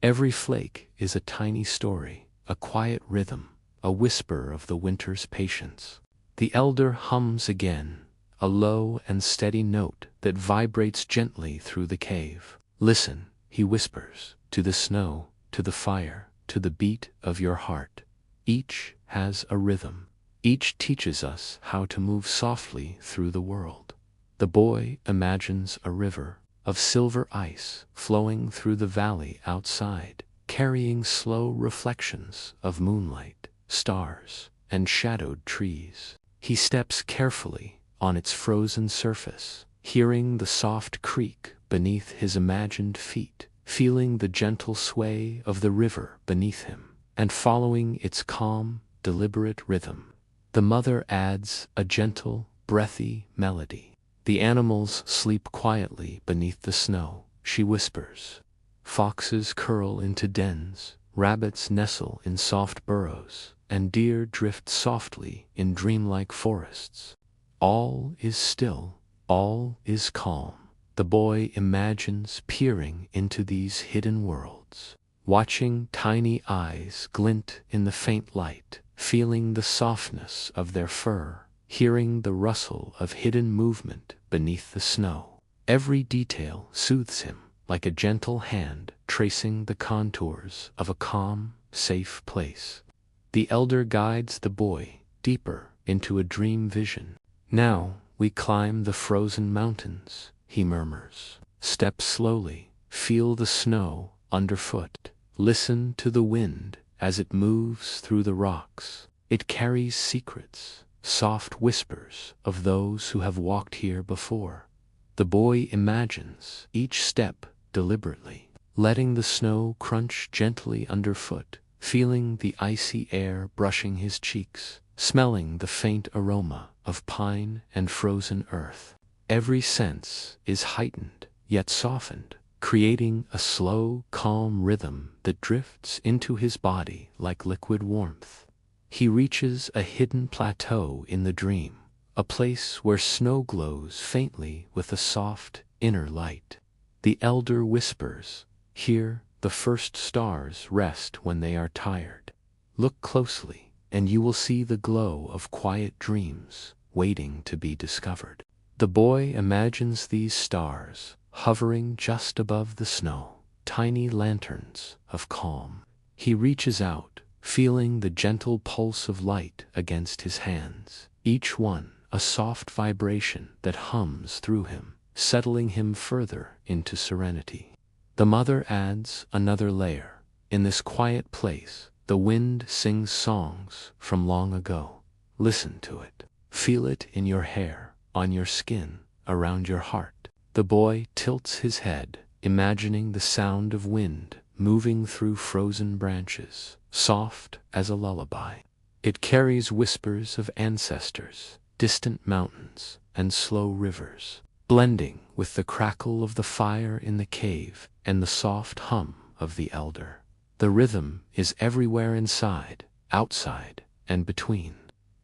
Every flake is a tiny story, a quiet rhythm, a whisper of the winter's patience. The elder hums again, a low and steady note that vibrates gently through the cave. Listen, he whispers, to the snow, to the fire, to the beat of your heart. Each has a rhythm. Each teaches us how to move softly through the world. The boy imagines a river of silver ice flowing through the valley outside, carrying slow reflections of moonlight, stars, and shadowed trees. He steps carefully on its frozen surface, hearing the soft creak beneath his imagined feet, feeling the gentle sway of the river beneath him, and following its calm, deliberate rhythm. The mother adds a gentle, breathy melody. The animals sleep quietly beneath the snow, she whispers. Foxes curl into dens, rabbits nestle in soft burrows, and deer drift softly in dreamlike forests. All is still, all is calm. The boy imagines peering into these hidden worlds, watching tiny eyes glint in the faint light, feeling the softness of their fur, hearing the rustle of hidden movement beneath the snow. Every detail soothes him, like a gentle hand tracing the contours of a calm, safe place. The elder guides the boy deeper into a dream vision. Now we climb the frozen mountains, he murmurs. Step slowly, feel the snow underfoot. Listen to the wind as it moves through the rocks. It carries secrets, soft whispers of those who have walked here before. The boy imagines each step deliberately, letting the snow crunch gently underfoot, feeling the icy air brushing his cheeks, smelling the faint aroma of pine and frozen earth. Every sense is heightened, yet softened, creating a slow, calm rhythm that drifts into his body like liquid warmth. He reaches a hidden plateau in the dream, a place where snow glows faintly with a soft, inner light. The elder whispers, "Here the first stars rest when they are tired. Look closely, and you will see the glow of quiet dreams waiting to be discovered." The boy imagines these stars hovering just above the snow, tiny lanterns of calm. He reaches out, feeling the gentle pulse of light against his hands, each one a soft vibration that hums through him, settling him further into serenity. The mother adds another layer. In this quiet place, the wind sings songs from long ago. Listen to it. Feel it in your hair, on your skin, around your heart. The boy tilts his head, imagining the sound of wind moving through frozen branches, soft as a lullaby. It carries whispers of ancestors, distant mountains, and slow rivers, blending with the crackle of the fire in the cave and the soft hum of the elder. The rhythm is everywhere inside, outside, and between.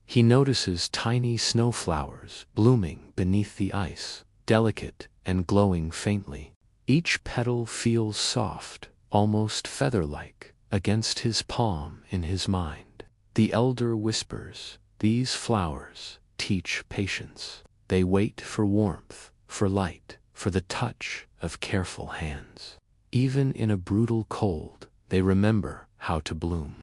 He notices tiny snowflowers blooming beneath the ice, delicate and glowing faintly. Each petal feels soft, almost feather-like, against his palm in his mind. The elder whispers, "These flowers teach patience. They wait for warmth, for light, for the touch of careful hands. Even in a brutal cold, they remember how to bloom."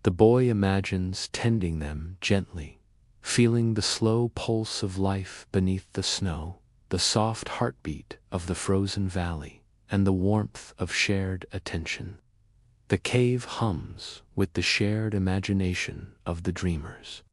The boy imagines tending them gently, feeling the slow pulse of life beneath the snow, the soft heartbeat of the frozen valley, and the warmth of shared attention. The cave hums with the shared imagination of the dreamers.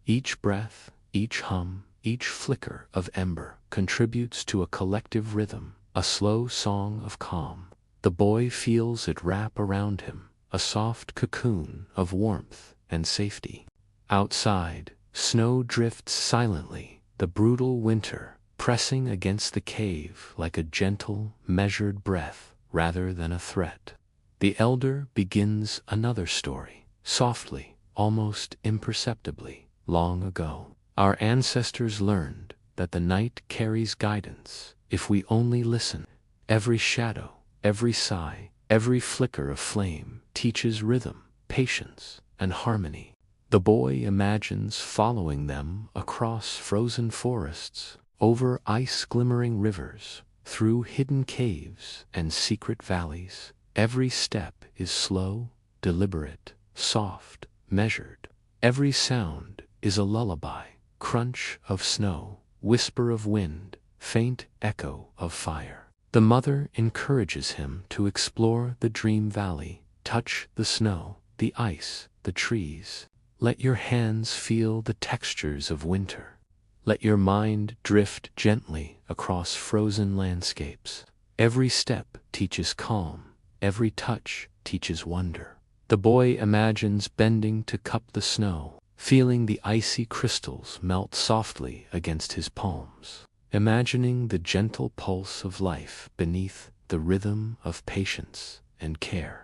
Each breath, each hum, each flicker of ember contributes to a collective rhythm, a slow song of calm. The boy feels it wrap around him, a soft cocoon of warmth and safety. Outside, snow drifts silently, the brutal winter pressing against the cave like a gentle, measured breath rather than a threat. The elder begins another story, softly, almost imperceptibly. Long ago, our ancestors learned that the night carries guidance if we only listen. Every shadow, every sigh, every flicker of flame teaches rhythm, patience, and harmony. The boy imagines following them across frozen forests, over ice-glimmering rivers, through hidden caves and secret valleys. Every step is slow, deliberate, soft, measured. Every sound is a lullaby, crunch of snow, whisper of wind, faint echo of fire. The mother encourages him to explore the dream valley, touch the snow, the ice, the trees. Let your hands feel the textures of winter. Let your mind drift gently across frozen landscapes. Every step teaches calm, every touch teaches wonder. The boy imagines bending to cup the snow, feeling the icy crystals melt softly against his palms, imagining the gentle pulse of life beneath the rhythm of patience and care.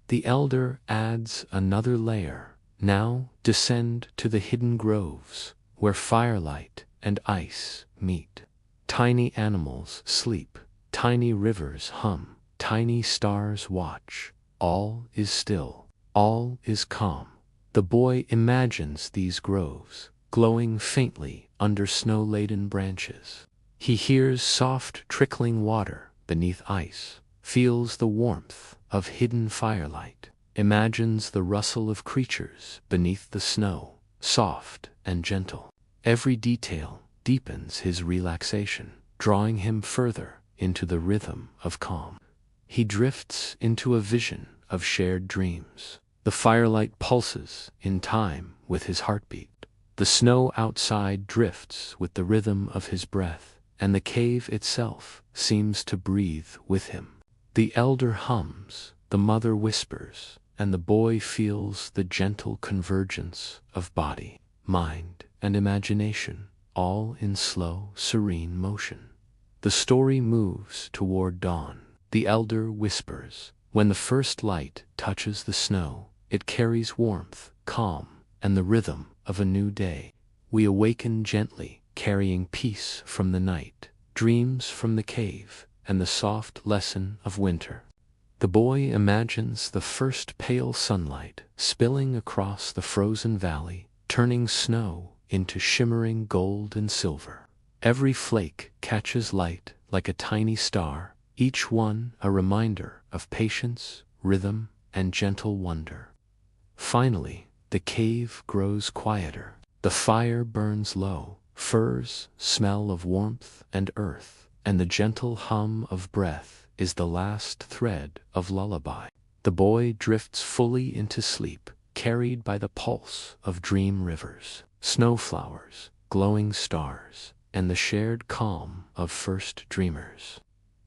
The elder adds another layer. Now descend to the hidden groves, where firelight and ice meet. Tiny animals sleep, tiny rivers hum, tiny stars watch. All is still, all is calm. The boy imagines these groves, glowing faintly under snow-laden branches. He hears soft trickling water beneath ice, feels the warmth of hidden firelight, imagines the rustle of creatures beneath the snow, soft and gentle. Every detail deepens his relaxation, drawing him further into the rhythm of calm. He drifts into a vision of shared dreams. The firelight pulses in time with his heartbeat. The snow outside drifts with the rhythm of his breath, and the cave itself seems to breathe with him. The elder hums, the mother whispers, and the boy feels the gentle convergence of body, mind, and imagination, all in slow, serene motion. The story moves toward dawn. The elder whispers, "When the first light touches the snow, it carries warmth, calm, and the rhythm of a new day. We awaken gently, carrying peace from the night, dreams from the cave, and the soft lesson of winter." The boy imagines the first pale sunlight spilling across the frozen valley, turning snow into shimmering gold and silver. Every flake catches light like a tiny star, each one a reminder of patience, rhythm, and gentle wonder. Finally, the cave grows quieter. The fire burns low, firs smell of warmth and earth, and the gentle hum of breath is the last thread of lullaby. The boy drifts fully into sleep, carried by the pulse of dream rivers, snowflowers, glowing stars, and the shared calm of first dreamers.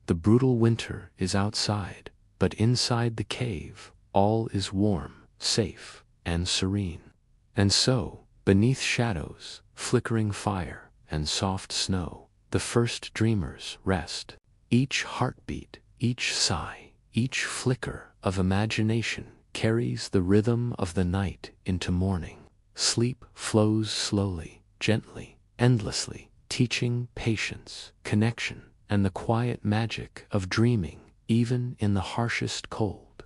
The brutal winter is outside, but inside the cave, all is warm, safe, and serene. And so, beneath shadows, flickering fire, and soft snow, the first dreamers rest. Each heartbeat, each sigh, each flicker of imagination carries the rhythm of the night into morning. Sleep flows slowly, gently, endlessly, teaching patience, connection, and the quiet magic of dreaming, even in the harshest cold.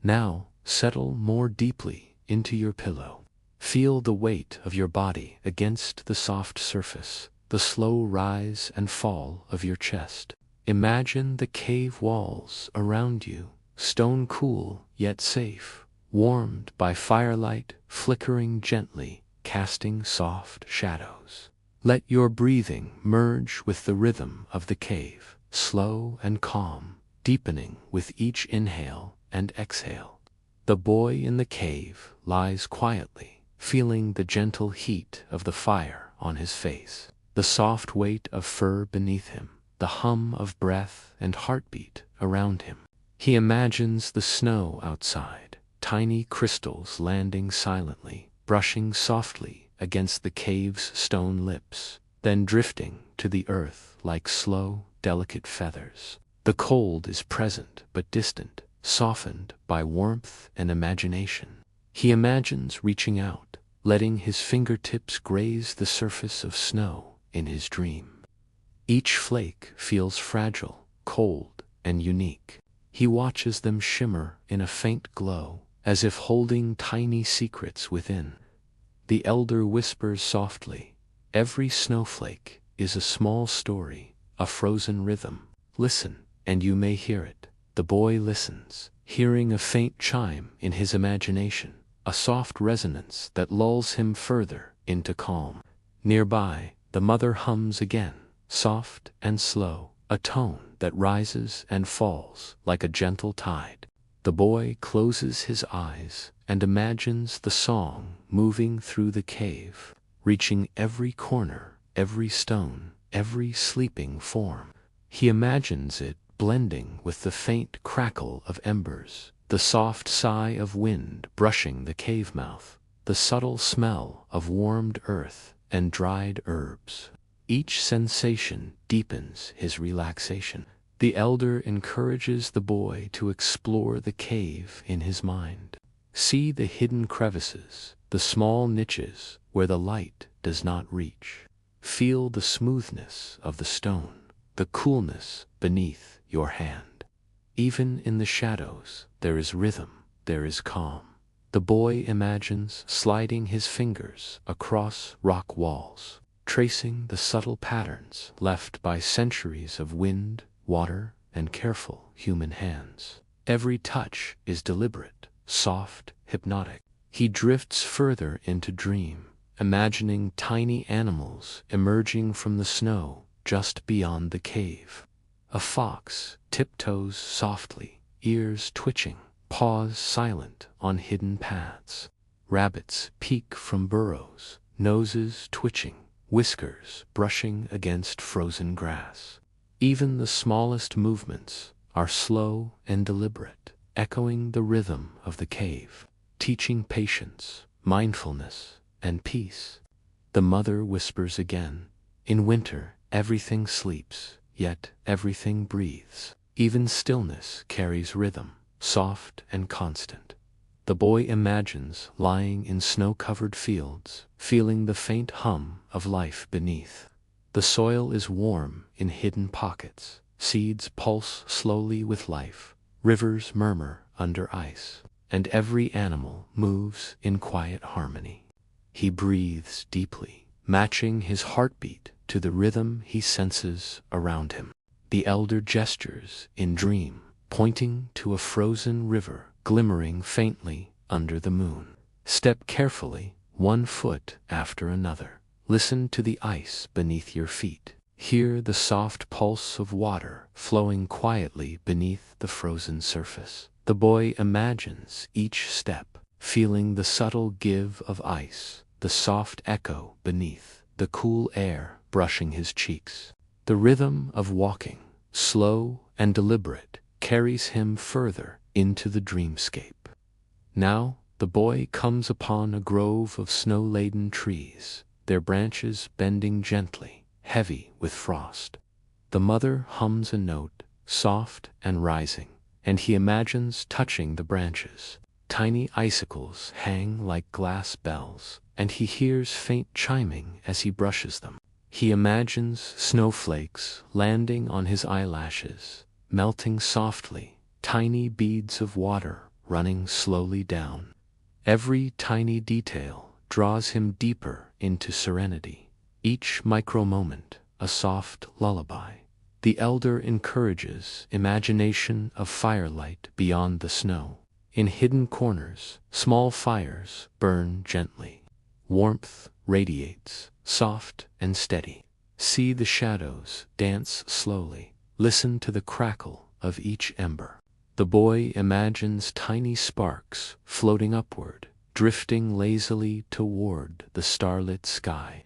Now, settle more deeply into your pillow. Feel the weight of your body against the soft surface, the slow rise and fall of your chest. Imagine the cave walls around you, stone cool yet safe, warmed by firelight flickering gently, casting soft shadows. Let your breathing merge with the rhythm of the cave, slow and calm, deepening with each inhale and exhale. The boy in the cave lies quietly, feeling the gentle heat of the fire on his face, the soft weight of fur beneath him, the hum of breath and heartbeat around him. He imagines the snow outside, tiny crystals landing silently, brushing softly against the cave's stone lips, then drifting to the earth like slow, delicate feathers. The cold is present but distant, softened by warmth and imagination. He imagines reaching out, letting his fingertips graze the surface of snow in his dream. Each flake feels fragile, cold, and unique. He watches them shimmer in a faint glow, as if holding tiny secrets within. The elder whispers softly, "Every snowflake is a small story, a frozen rhythm. Listen, and you may hear it." The boy listens, hearing a faint chime in his imagination, a soft resonance that lulls him further into calm. Nearby, the mother hums again, soft and slow, a tone that rises and falls like a gentle tide. The boy closes his eyes and imagines the song moving through the cave, reaching every corner, every stone, every sleeping form. He imagines it blending with the faint crackle of embers, the soft sigh of wind brushing the cave mouth, the subtle smell of warmed earth and dried herbs. Each sensation deepens his relaxation. The elder encourages the boy to explore the cave in his mind. See the hidden crevices, the small niches where the light does not reach. Feel the smoothness of the stone, the coolness beneath your hand. Even in the shadows, there is rhythm, there is calm. The boy imagines sliding his fingers across rock walls, tracing the subtle patterns left by centuries of wind, water, and careful human hands. Every touch is deliberate, soft, hypnotic. He drifts further into dream, imagining tiny animals emerging from the snow just beyond the cave. A fox tiptoes softly, ears twitching, paws silent on hidden paths. Rabbits peek from burrows, noses twitching, whiskers brushing against frozen grass. Even the smallest movements are slow and deliberate, echoing the rhythm of the cave, teaching patience, mindfulness, and peace. The mother whispers again, "In winter, everything sleeps, yet everything breathes. Even stillness carries rhythm, soft and constant." The boy imagines lying in snow-covered fields, feeling the faint hum of life beneath. The soil is warm in hidden pockets, seeds pulse slowly with life, rivers murmur under ice, and every animal moves in quiet harmony. He breathes deeply, matching his heartbeat to the rhythm he senses around him. The elder gestures in dream, pointing to a frozen river glimmering faintly under the moon. Step carefully, one foot after another. Listen to the ice beneath your feet. Hear the soft pulse of water flowing quietly beneath the frozen surface. The boy imagines each step, feeling the subtle give of ice, the soft echo beneath, the cool air brushing his cheeks. The rhythm of walking, slow and deliberate, carries him further into the dreamscape. Now, the boy comes upon a grove of snow-laden trees, their branches bending gently, heavy with frost. The mother hums a note, soft and rising, and he imagines touching the branches. Tiny icicles hang like glass bells, and he hears faint chiming as he brushes them. He imagines snowflakes landing on his eyelashes, melting softly, tiny beads of water running slowly down. Every tiny detail draws him deeper into serenity, each micro-moment a soft lullaby. The elder encourages imagination of firelight beyond the snow, In hidden corners, small fires burn gently. Warmth radiates, soft and steady. See the shadows dance slowly. Listen to the crackle of each ember. The boy imagines tiny sparks floating upward, drifting lazily toward the starlit sky.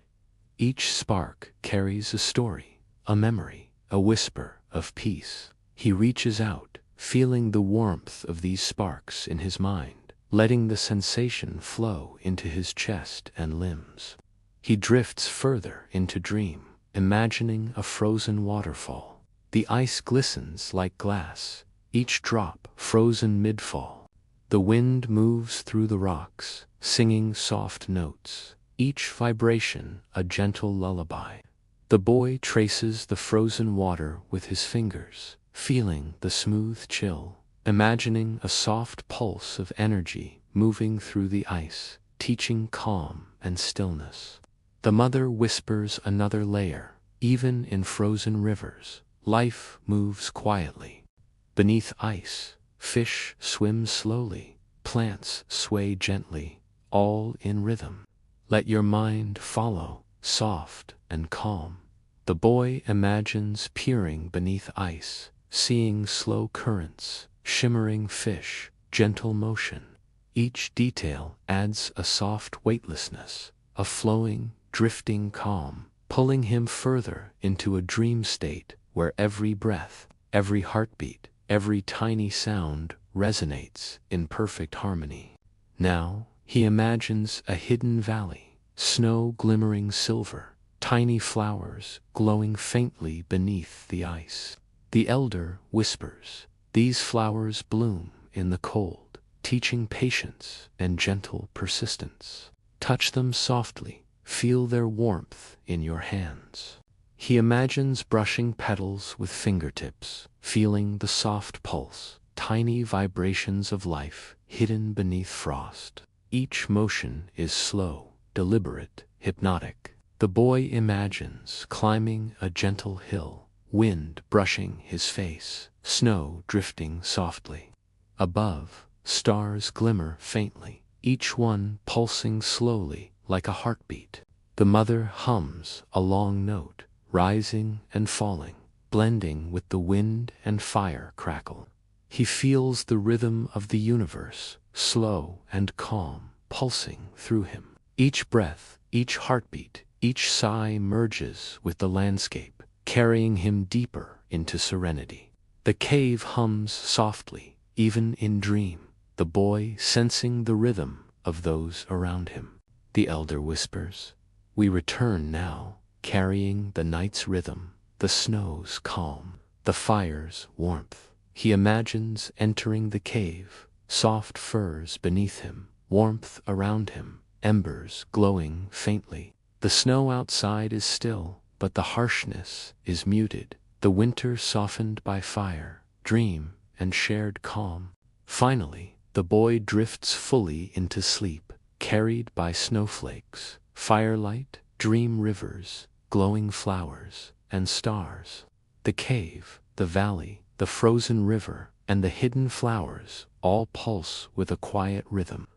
Each spark carries a story, a memory, a whisper of peace. He reaches out, feeling the warmth of these sparks in his mind, letting the sensation flow into his chest and limbs. He drifts further into dream, imagining a frozen waterfall. The ice glistens like glass, each drop frozen mid-fall. The wind moves through the rocks, singing soft notes, each vibration a gentle lullaby. The boy traces the frozen water with his fingers, feeling the smooth chill, imagining a soft pulse of energy moving through the ice, teaching calm and stillness. The mother whispers another layer. Even in frozen rivers, life moves quietly. Beneath ice, fish swim slowly, plants sway gently, all in rhythm. Let your mind follow, soft and calm. The boy imagines peering beneath ice, seeing slow currents, shimmering fish, gentle motion. Each detail adds a soft weightlessness, a flowing, drifting calm, pulling him further into a dream state where every breath, every heartbeat, every tiny sound resonates in perfect harmony. Now, he imagines a hidden valley, snow glimmering silver, tiny flowers glowing faintly beneath the ice. The elder whispers, "These flowers bloom in the cold, teaching patience and gentle persistence. Touch them softly, feel their warmth in your hands." He imagines brushing petals with fingertips, feeling the soft pulse, tiny vibrations of life hidden beneath frost. Each motion is slow, deliberate, hypnotic. The boy imagines climbing a gentle hill, wind brushing his face, snow drifting softly. Above, stars glimmer faintly, each one pulsing slowly like a heartbeat. The mother hums a long note, rising and falling, blending with the wind and fire crackle. He feels the rhythm of the universe, slow and calm, pulsing through him. Each breath, each heartbeat, each sigh merges with the landscape, carrying him deeper into serenity. The cave hums softly, even in dream, the boy sensing the rhythm of those around him. The elder whispers, "We return now, carrying the night's rhythm, the snow's calm, the fire's warmth." He imagines entering the cave, soft furs beneath him, warmth around him, embers glowing faintly. The snow outside is still, but the harshness is muted, the winter softened by fire, dream, and shared calm. Finally, the boy drifts fully into sleep, carried by snowflakes, firelight, dream rivers, glowing flowers, and stars. The cave, the valley, the frozen river, and the hidden flowers all pulse with a quiet rhythm.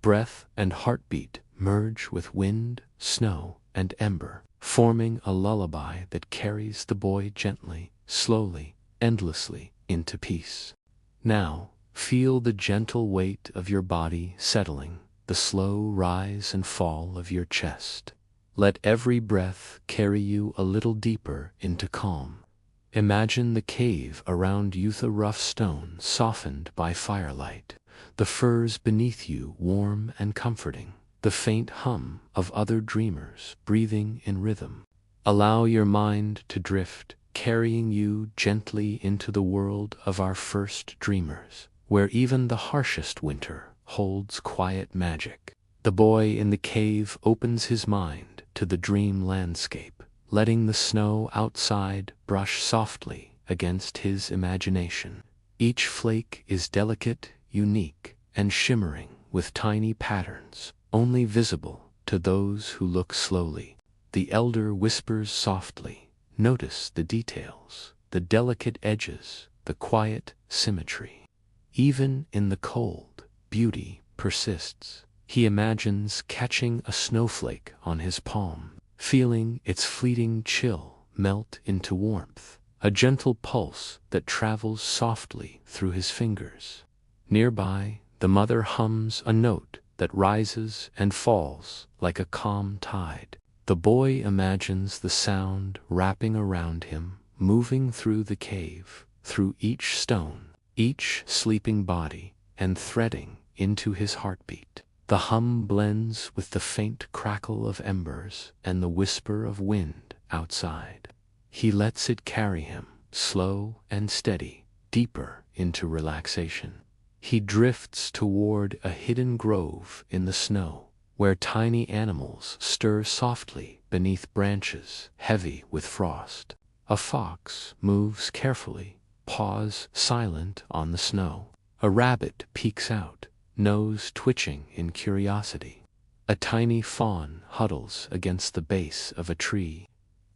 Breath and heartbeat merge with wind, snow, and ember, forming a lullaby that carries the boy gently, slowly, endlessly into peace. Now, feel the gentle weight of your body settling, the slow rise and fall of your chest. Let every breath carry you a little deeper into calm. Imagine the cave around you, the rough stone softened by firelight, the firs beneath you warm and comforting, the faint hum of other dreamers breathing in rhythm. Allow your mind to drift, carrying you gently into the world of our first dreamers, where even the harshest winter holds quiet magic. The boy in the cave opens his mind to the dream landscape, letting the snow outside brush softly against his imagination. Each flake is delicate, unique, and shimmering with tiny patterns, only visible to those who look slowly. The elder whispers softly, "Notice the details, the delicate edges, the quiet symmetry." Even in the cold, beauty persists. He imagines catching a snowflake on his palm, feeling its fleeting chill melt into warmth, a gentle pulse that travels softly through his fingers. Nearby, the mother hums a note that rises and falls like a calm tide. The boy imagines the sound wrapping around him, moving through the cave, through each stone, each sleeping body, and threading into his heartbeat. The hum blends with the faint crackle of embers and the whisper of wind outside. He lets it carry him, slow and steady, deeper into relaxation. He drifts toward a hidden grove in the snow, where tiny animals stir softly beneath branches heavy with frost. A fox moves carefully, paws silent on the snow. A rabbit peeks out, nose twitching in curiosity. A tiny fawn huddles against the base of a tree.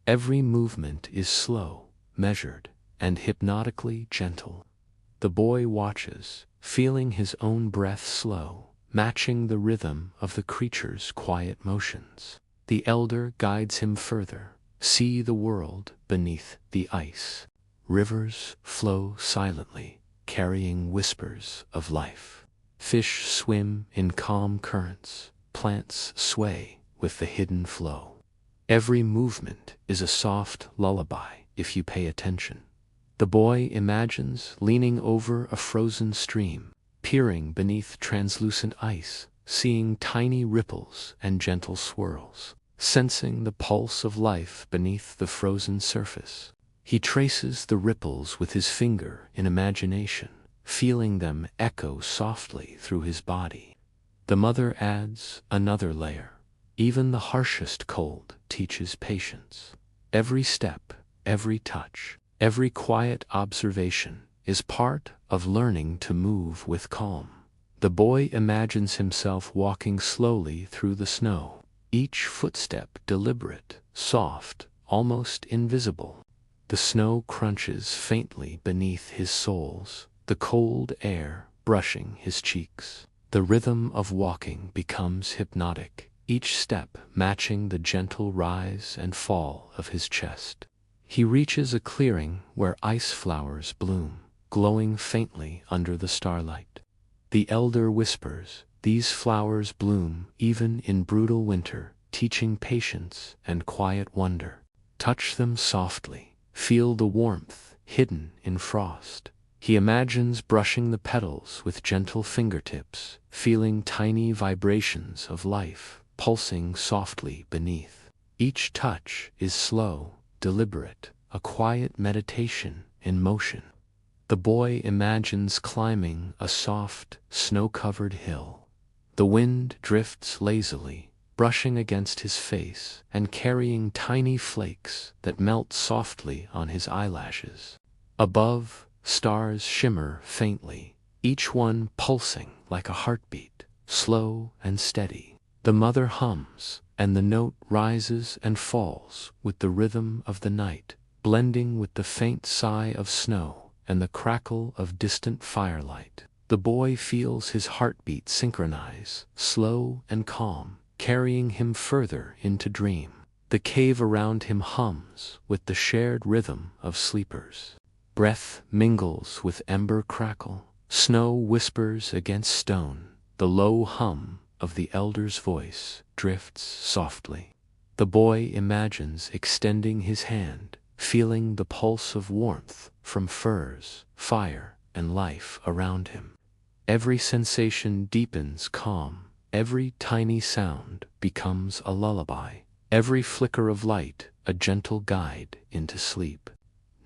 Every movement is slow, measured, and hypnotically gentle. The boy watches, feeling his own breath slow, matching the rhythm of the creature's quiet motions. The elder guides him further. See the world beneath the ice. Rivers flow silently, carrying whispers of life. Fish swim in calm currents. Plants sway with the hidden flow. Every movement is a soft lullaby if you pay attention. The boy imagines leaning over a frozen stream, peering beneath translucent ice, seeing tiny ripples and gentle swirls, sensing the pulse of life beneath the frozen surface. He traces the ripples with his finger in imagination, feeling them echo softly through his body. The mother adds another layer. Even the harshest cold teaches patience. Every step, every touch, every quiet observation is part of learning to move with calm. The boy imagines himself walking slowly through the snow, each footstep deliberate, soft, almost invisible. The snow crunches faintly beneath his soles, the cold air brushing his cheeks. The rhythm of walking becomes hypnotic, each step matching the gentle rise and fall of his chest. He reaches a clearing where ice flowers bloom, glowing faintly under the starlight. The elder whispers, "These flowers bloom even in brutal winter, teaching patience and quiet wonder. Touch them softly, feel the warmth hidden in frost." He imagines brushing the petals with gentle fingertips, feeling tiny vibrations of life pulsing softly beneath. Each touch is slow, deliberate, a quiet meditation in motion. The boy imagines climbing a soft, snow-covered hill. The wind drifts lazily, brushing against his face and carrying tiny flakes that melt softly on his eyelashes. Above, stars shimmer faintly, each one pulsing like a heartbeat, slow and steady. The mother hums, and the note rises and falls with the rhythm of the night, blending with the faint sigh of snow and the crackle of distant firelight. The boy feels his heartbeat synchronize, slow and calm, carrying him further into dream. The cave around him hums with the shared rhythm of sleepers. Breath mingles with ember crackle, snow whispers against stone, the low hum of the elder's voice drifts softly. The boy imagines extending his hand, feeling the pulse of warmth from furs, fire, and life around him. Every sensation deepens calm, every tiny sound becomes a lullaby, every flicker of light a gentle guide into sleep.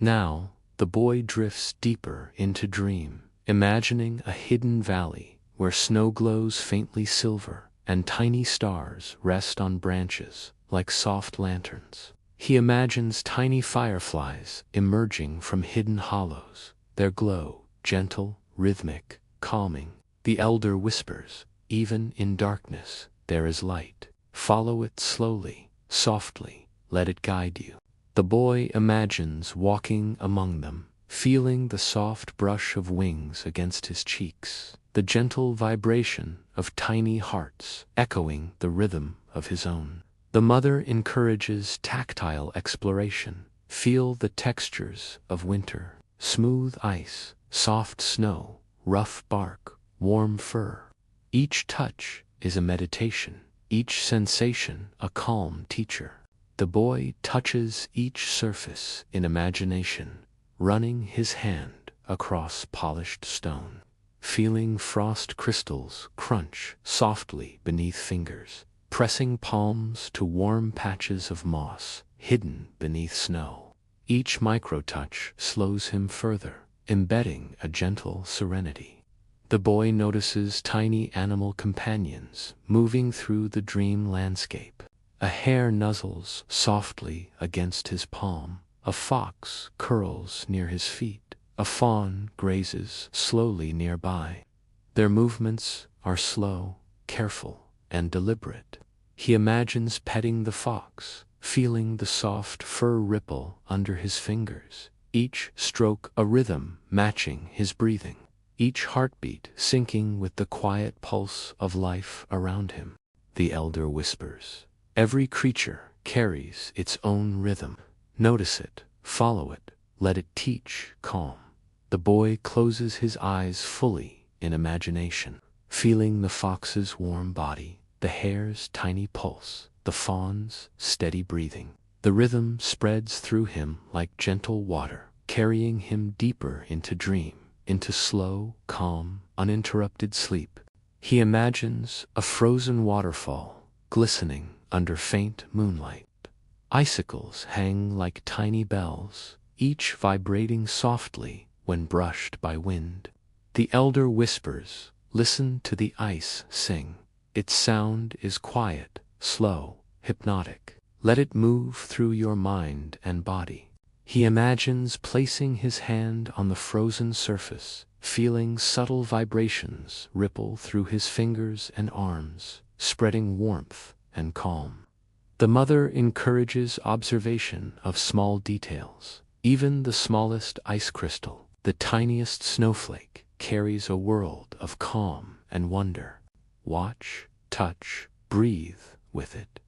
Now, the boy drifts deeper into dream, imagining a hidden valley where snow glows faintly silver and tiny stars rest on branches like soft lanterns. He imagines tiny fireflies emerging from hidden hollows, their glow gentle, rhythmic, calming. The elder whispers, "Even in darkness, there is light. Follow it slowly, softly, let it guide you." The boy imagines walking among them, feeling the soft brush of wings against his cheeks, the gentle vibration of tiny hearts echoing the rhythm of his own. The mother encourages tactile exploration. Feel the textures of winter, smooth ice, soft snow, rough bark, warm fur. Each touch is a meditation, each sensation a calm teacher. The boy touches each surface in imagination, running his hand across polished stone, feeling frost crystals crunch softly beneath fingers, pressing palms to warm patches of moss hidden beneath snow. Each micro-touch slows him further, embedding a gentle serenity. The boy notices tiny animal companions moving through the dream landscape. A hare nuzzles softly against his palm, a fox curls near his feet, a fawn grazes slowly nearby. Their movements are slow, careful, and deliberate. He imagines petting the fox, feeling the soft fur ripple under his fingers, each stroke a rhythm matching his breathing, each heartbeat syncing with the quiet pulse of life around him. The elder whispers, "Every creature carries its own rhythm. Notice it, follow it, let it teach calm." The boy closes his eyes fully in imagination, feeling the fox's warm body, the hare's tiny pulse, the fawn's steady breathing. The rhythm spreads through him like gentle water, carrying him deeper into dream, into slow, calm, uninterrupted sleep. He imagines a frozen waterfall, glistening under faint moonlight. Icicles hang like tiny bells, each vibrating softly when brushed by wind. The elder whispers, "Listen to the ice sing. Its sound is quiet, slow, hypnotic. Let it move through your mind and body." He imagines placing his hand on the frozen surface, feeling subtle vibrations ripple through his fingers and arms, spreading warmth and calm. The mother encourages observation of small details. Even the smallest ice crystal, the tiniest snowflake, carries a world of calm and wonder. Watch, touch, breathe with it.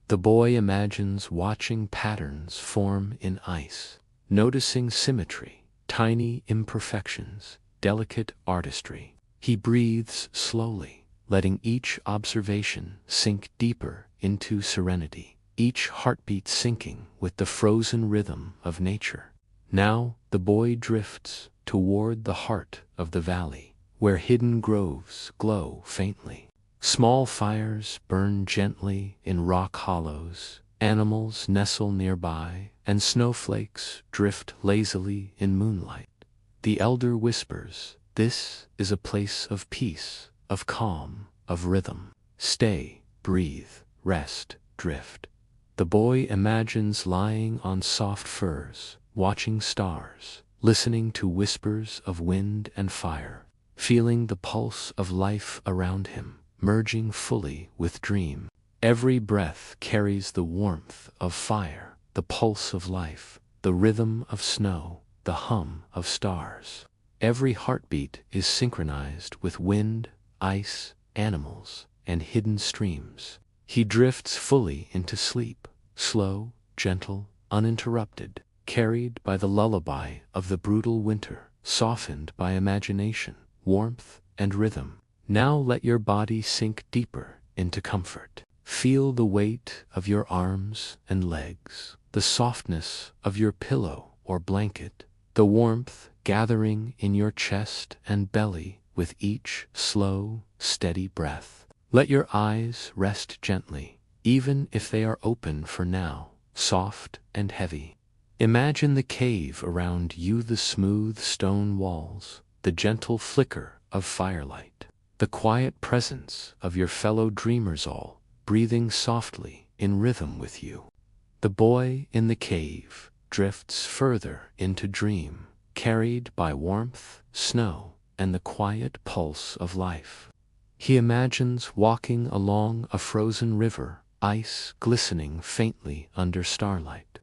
The boy imagines watching patterns form in ice, noticing symmetry, tiny imperfections, delicate artistry. He breathes slowly, letting each observation sink deeper into serenity, each heartbeat syncing with the frozen rhythm of nature. Now the boy drifts toward the heart of the valley, where hidden groves glow faintly. Small fires burn gently in rock hollows, animals nestle nearby, and snowflakes drift lazily in moonlight. The elder whispers, "This is a place of peace, of calm, of rhythm. Stay, breathe, rest, drift." The boy imagines lying on soft furs, watching stars, listening to whispers of wind and fire, feeling the pulse of life around him, merging fully with dream. Every breath carries the warmth of fire, the pulse of life, the rhythm of snow, the hum of stars. Every heartbeat is synchronized with wind, ice, animals, and hidden streams. He drifts fully into sleep, slow, gentle, uninterrupted, carried by the lullaby of the brutal winter, softened by imagination, warmth, and rhythm. Now let your body sink deeper into comfort. Feel the weight of your arms and legs, the softness of your pillow or blanket, the warmth gathering in your chest and belly with each slow, steady breath. Let your eyes rest gently, even if they are open for now, soft and heavy. Imagine the cave around you, the smooth stone walls, the gentle flicker of firelight, the quiet presence of your fellow dreamers, all breathing softly in rhythm with you. The boy in the cave drifts further into dream, carried by warmth, snow, and the quiet pulse of life. He imagines walking along a frozen river, ice glistening faintly under starlight.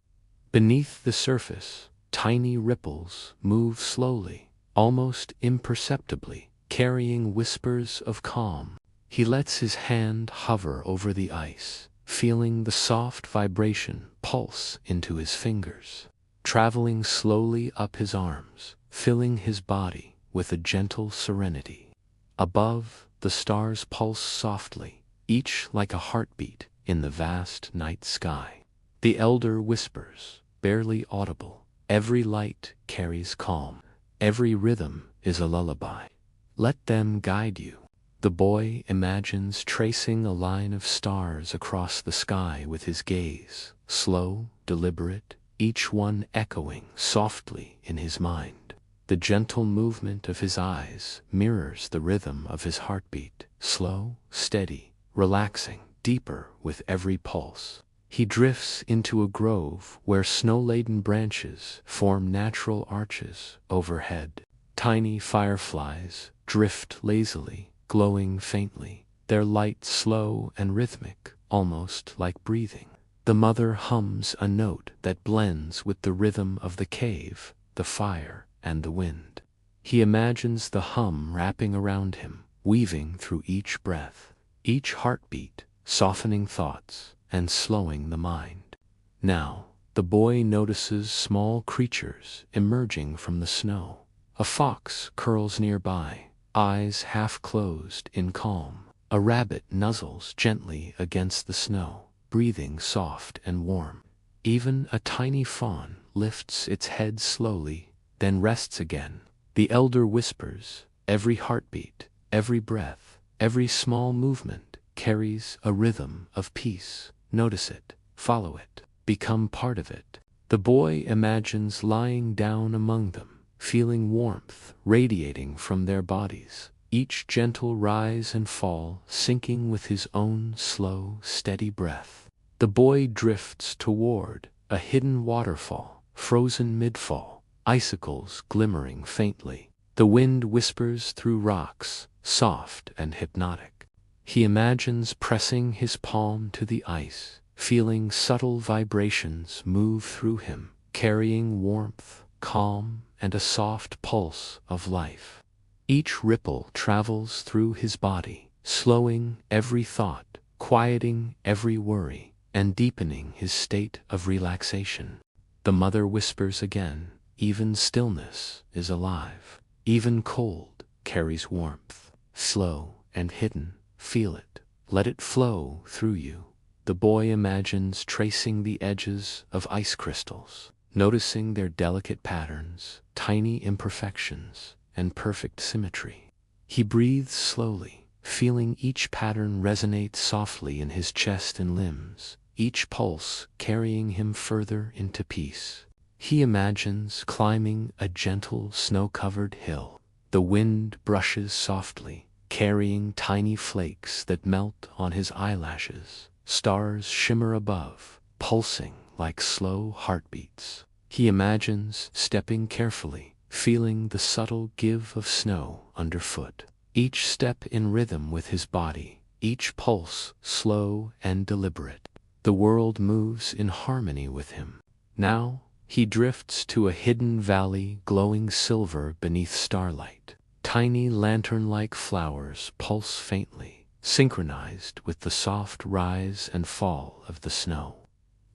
Beneath the surface, tiny ripples move slowly, almost imperceptibly, carrying whispers of calm. He lets his hand hover over the ice, feeling the soft vibration pulse into his fingers, traveling slowly up his arms, filling his body with a gentle serenity. Above, the stars pulse softly, each like a heartbeat in the vast night sky. The elder whispers, barely audible. Every light carries calm. Every rhythm is a lullaby. Let them guide you. The boy imagines tracing a line of stars across the sky with his gaze, slow, deliberate, each one echoing softly in his mind. The gentle movement of his eyes mirrors the rhythm of his heartbeat, slow, steady, relaxing, deeper with every pulse. He drifts into a grove where snow-laden branches form natural arches overhead. Tiny fireflies drift lazily, glowing faintly, their light slow and rhythmic, almost like breathing. The mother hums a note that blends with the rhythm of the cave, the fire, and the wind. He imagines the hum wrapping around him, weaving through each breath, each heartbeat, softening thoughts and slowing the mind. Now, the boy notices small creatures emerging from the snow. A fox curls nearby, eyes half closed in calm. A rabbit nuzzles gently against the snow, breathing soft and warm. Even a tiny fawn lifts its head slowly, then rests again. The elder whispers, every heartbeat, every breath, every small movement carries a rhythm of peace. Notice it, follow it, become part of it. The boy imagines lying down among them, feeling warmth radiating from their bodies, each gentle rise and fall syncing with his own slow, steady breath. The boy drifts toward a hidden waterfall, frozen mid-fall, icicles glimmering faintly. The wind whispers through rocks, soft and hypnotic. He imagines pressing his palm to the ice, feeling subtle vibrations move through him, carrying warmth, calm, and a soft pulse of life. Each ripple travels through his body, slowing every thought, quieting every worry, and deepening his state of relaxation. The mother whispers again, even stillness is alive. Even cold carries warmth. Slow and hidden, feel it. Let it flow through you. The boy imagines tracing the edges of ice crystals, noticing their delicate patterns, tiny imperfections, and perfect symmetry. He breathes slowly, feeling each pattern resonate softly in his chest and limbs, each pulse carrying him further into peace. He imagines climbing a gentle snow-covered hill. The wind brushes softly, carrying tiny flakes that melt on his eyelashes. Stars shimmer above, pulsing like slow heartbeats. He imagines stepping carefully, feeling the subtle give of snow underfoot. Each step in rhythm with his body, each pulse slow and deliberate. The world moves in harmony with him. Now, he drifts to a hidden valley glowing silver beneath starlight. Tiny lantern-like flowers pulse faintly, synchronized with the soft rise and fall of the snow.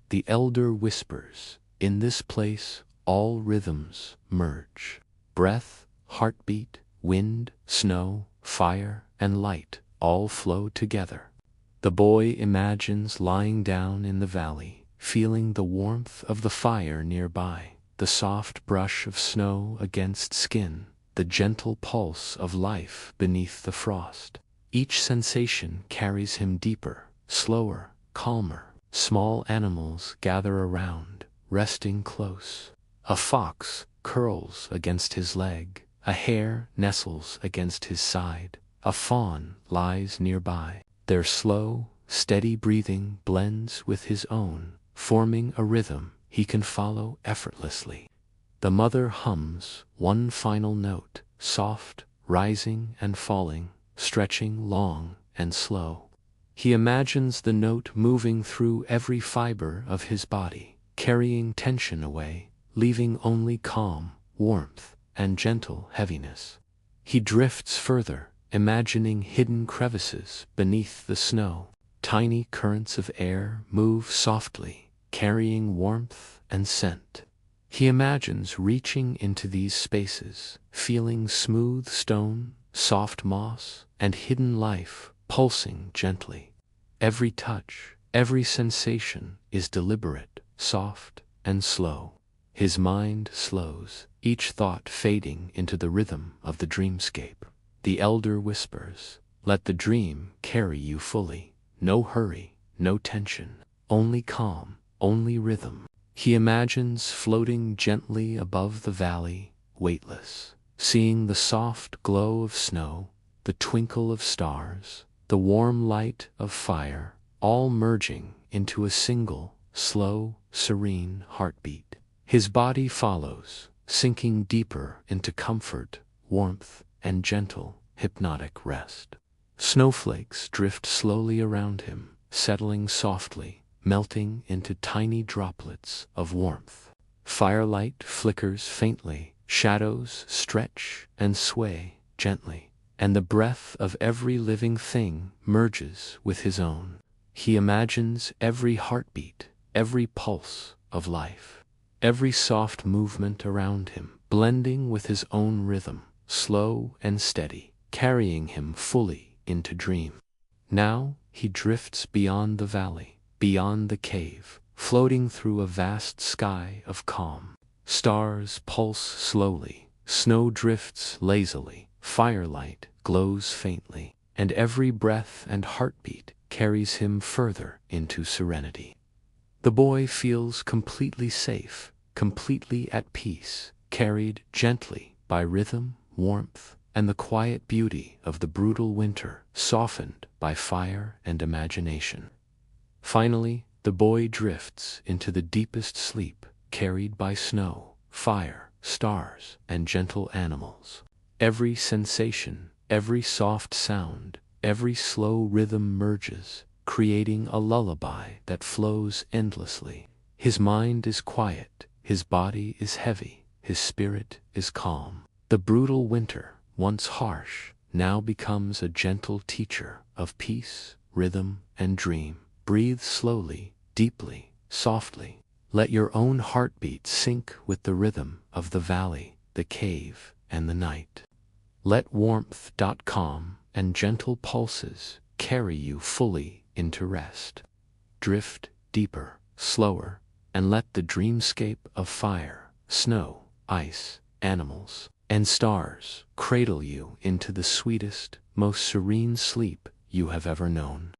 The elder whispers, in this place all rhythms merge. Breath, heartbeat, wind, snow, fire, and light all flow together. The boy imagines lying down in the valley, feeling the warmth of the fire nearby, the soft brush of snow against skin, the gentle pulse of life beneath the frost. Each sensation carries him deeper, slower, calmer. Small animals gather around, resting close. A fox curls against his leg, a hare nestles against his side, a fawn lies nearby. Their slow, steady breathing blends with his own, forming a rhythm he can follow effortlessly. The mother hums one final note, soft, rising and falling, stretching long and slow. He imagines the note moving through every fiber of his body, carrying tension away, leaving only calm, warmth, and gentle heaviness. He drifts further, imagining hidden crevices beneath the snow. Tiny currents of air move softly, carrying warmth and scent. He imagines reaching into these spaces, feeling smooth stone, soft moss, and hidden life pulsing gently. Every touch, every sensation is deliberate, soft, and slow. His mind slows, each thought fading into the rhythm of the dreamscape. The elder whispers, "Let the dream carry you fully. No hurry, no tension, only calm, only rhythm." He imagines floating gently above the valley, weightless, seeing the soft glow of snow, the twinkle of stars, the warm light of fire, all merging into a single, slow, serene heartbeat. His body follows, sinking deeper into comfort, warmth, and gentle, hypnotic rest. Snowflakes drift slowly around him, settling softly, melting into tiny droplets of warmth. Firelight flickers faintly, shadows stretch and sway gently, and the breath of every living thing merges with his own. He imagines every heartbeat, every pulse of life, every soft movement around him, blending with his own rhythm, slow and steady, carrying him fully into dream. Now he drifts beyond the valley, beyond the cave, floating through a vast sky of calm. Stars pulse slowly, snow drifts lazily, firelight glows faintly, and every breath and heartbeat carries him further into serenity. The boy feels completely safe, completely at peace, carried gently by rhythm, warmth, and the quiet beauty of the brutal winter, softened by fire and imagination. Finally, the boy drifts into the deepest sleep, carried by snow, fire, stars, and gentle animals. Every sensation, every soft sound, every slow rhythm merges, creating a lullaby that flows endlessly. His mind is quiet, his body is heavy, his spirit is calm. The brutal winter, once harsh, now becomes a gentle teacher of peace, rhythm, and dream. Breathe slowly, deeply, softly. Let your own heartbeat sync with the rhythm of the valley, the cave, and the night. Let warmth, calm, and gentle pulses carry you fully into rest. Drift deeper, slower, and let the dreamscape of fire, snow, ice, animals, and stars cradle you into the sweetest, most serene sleep you have ever known.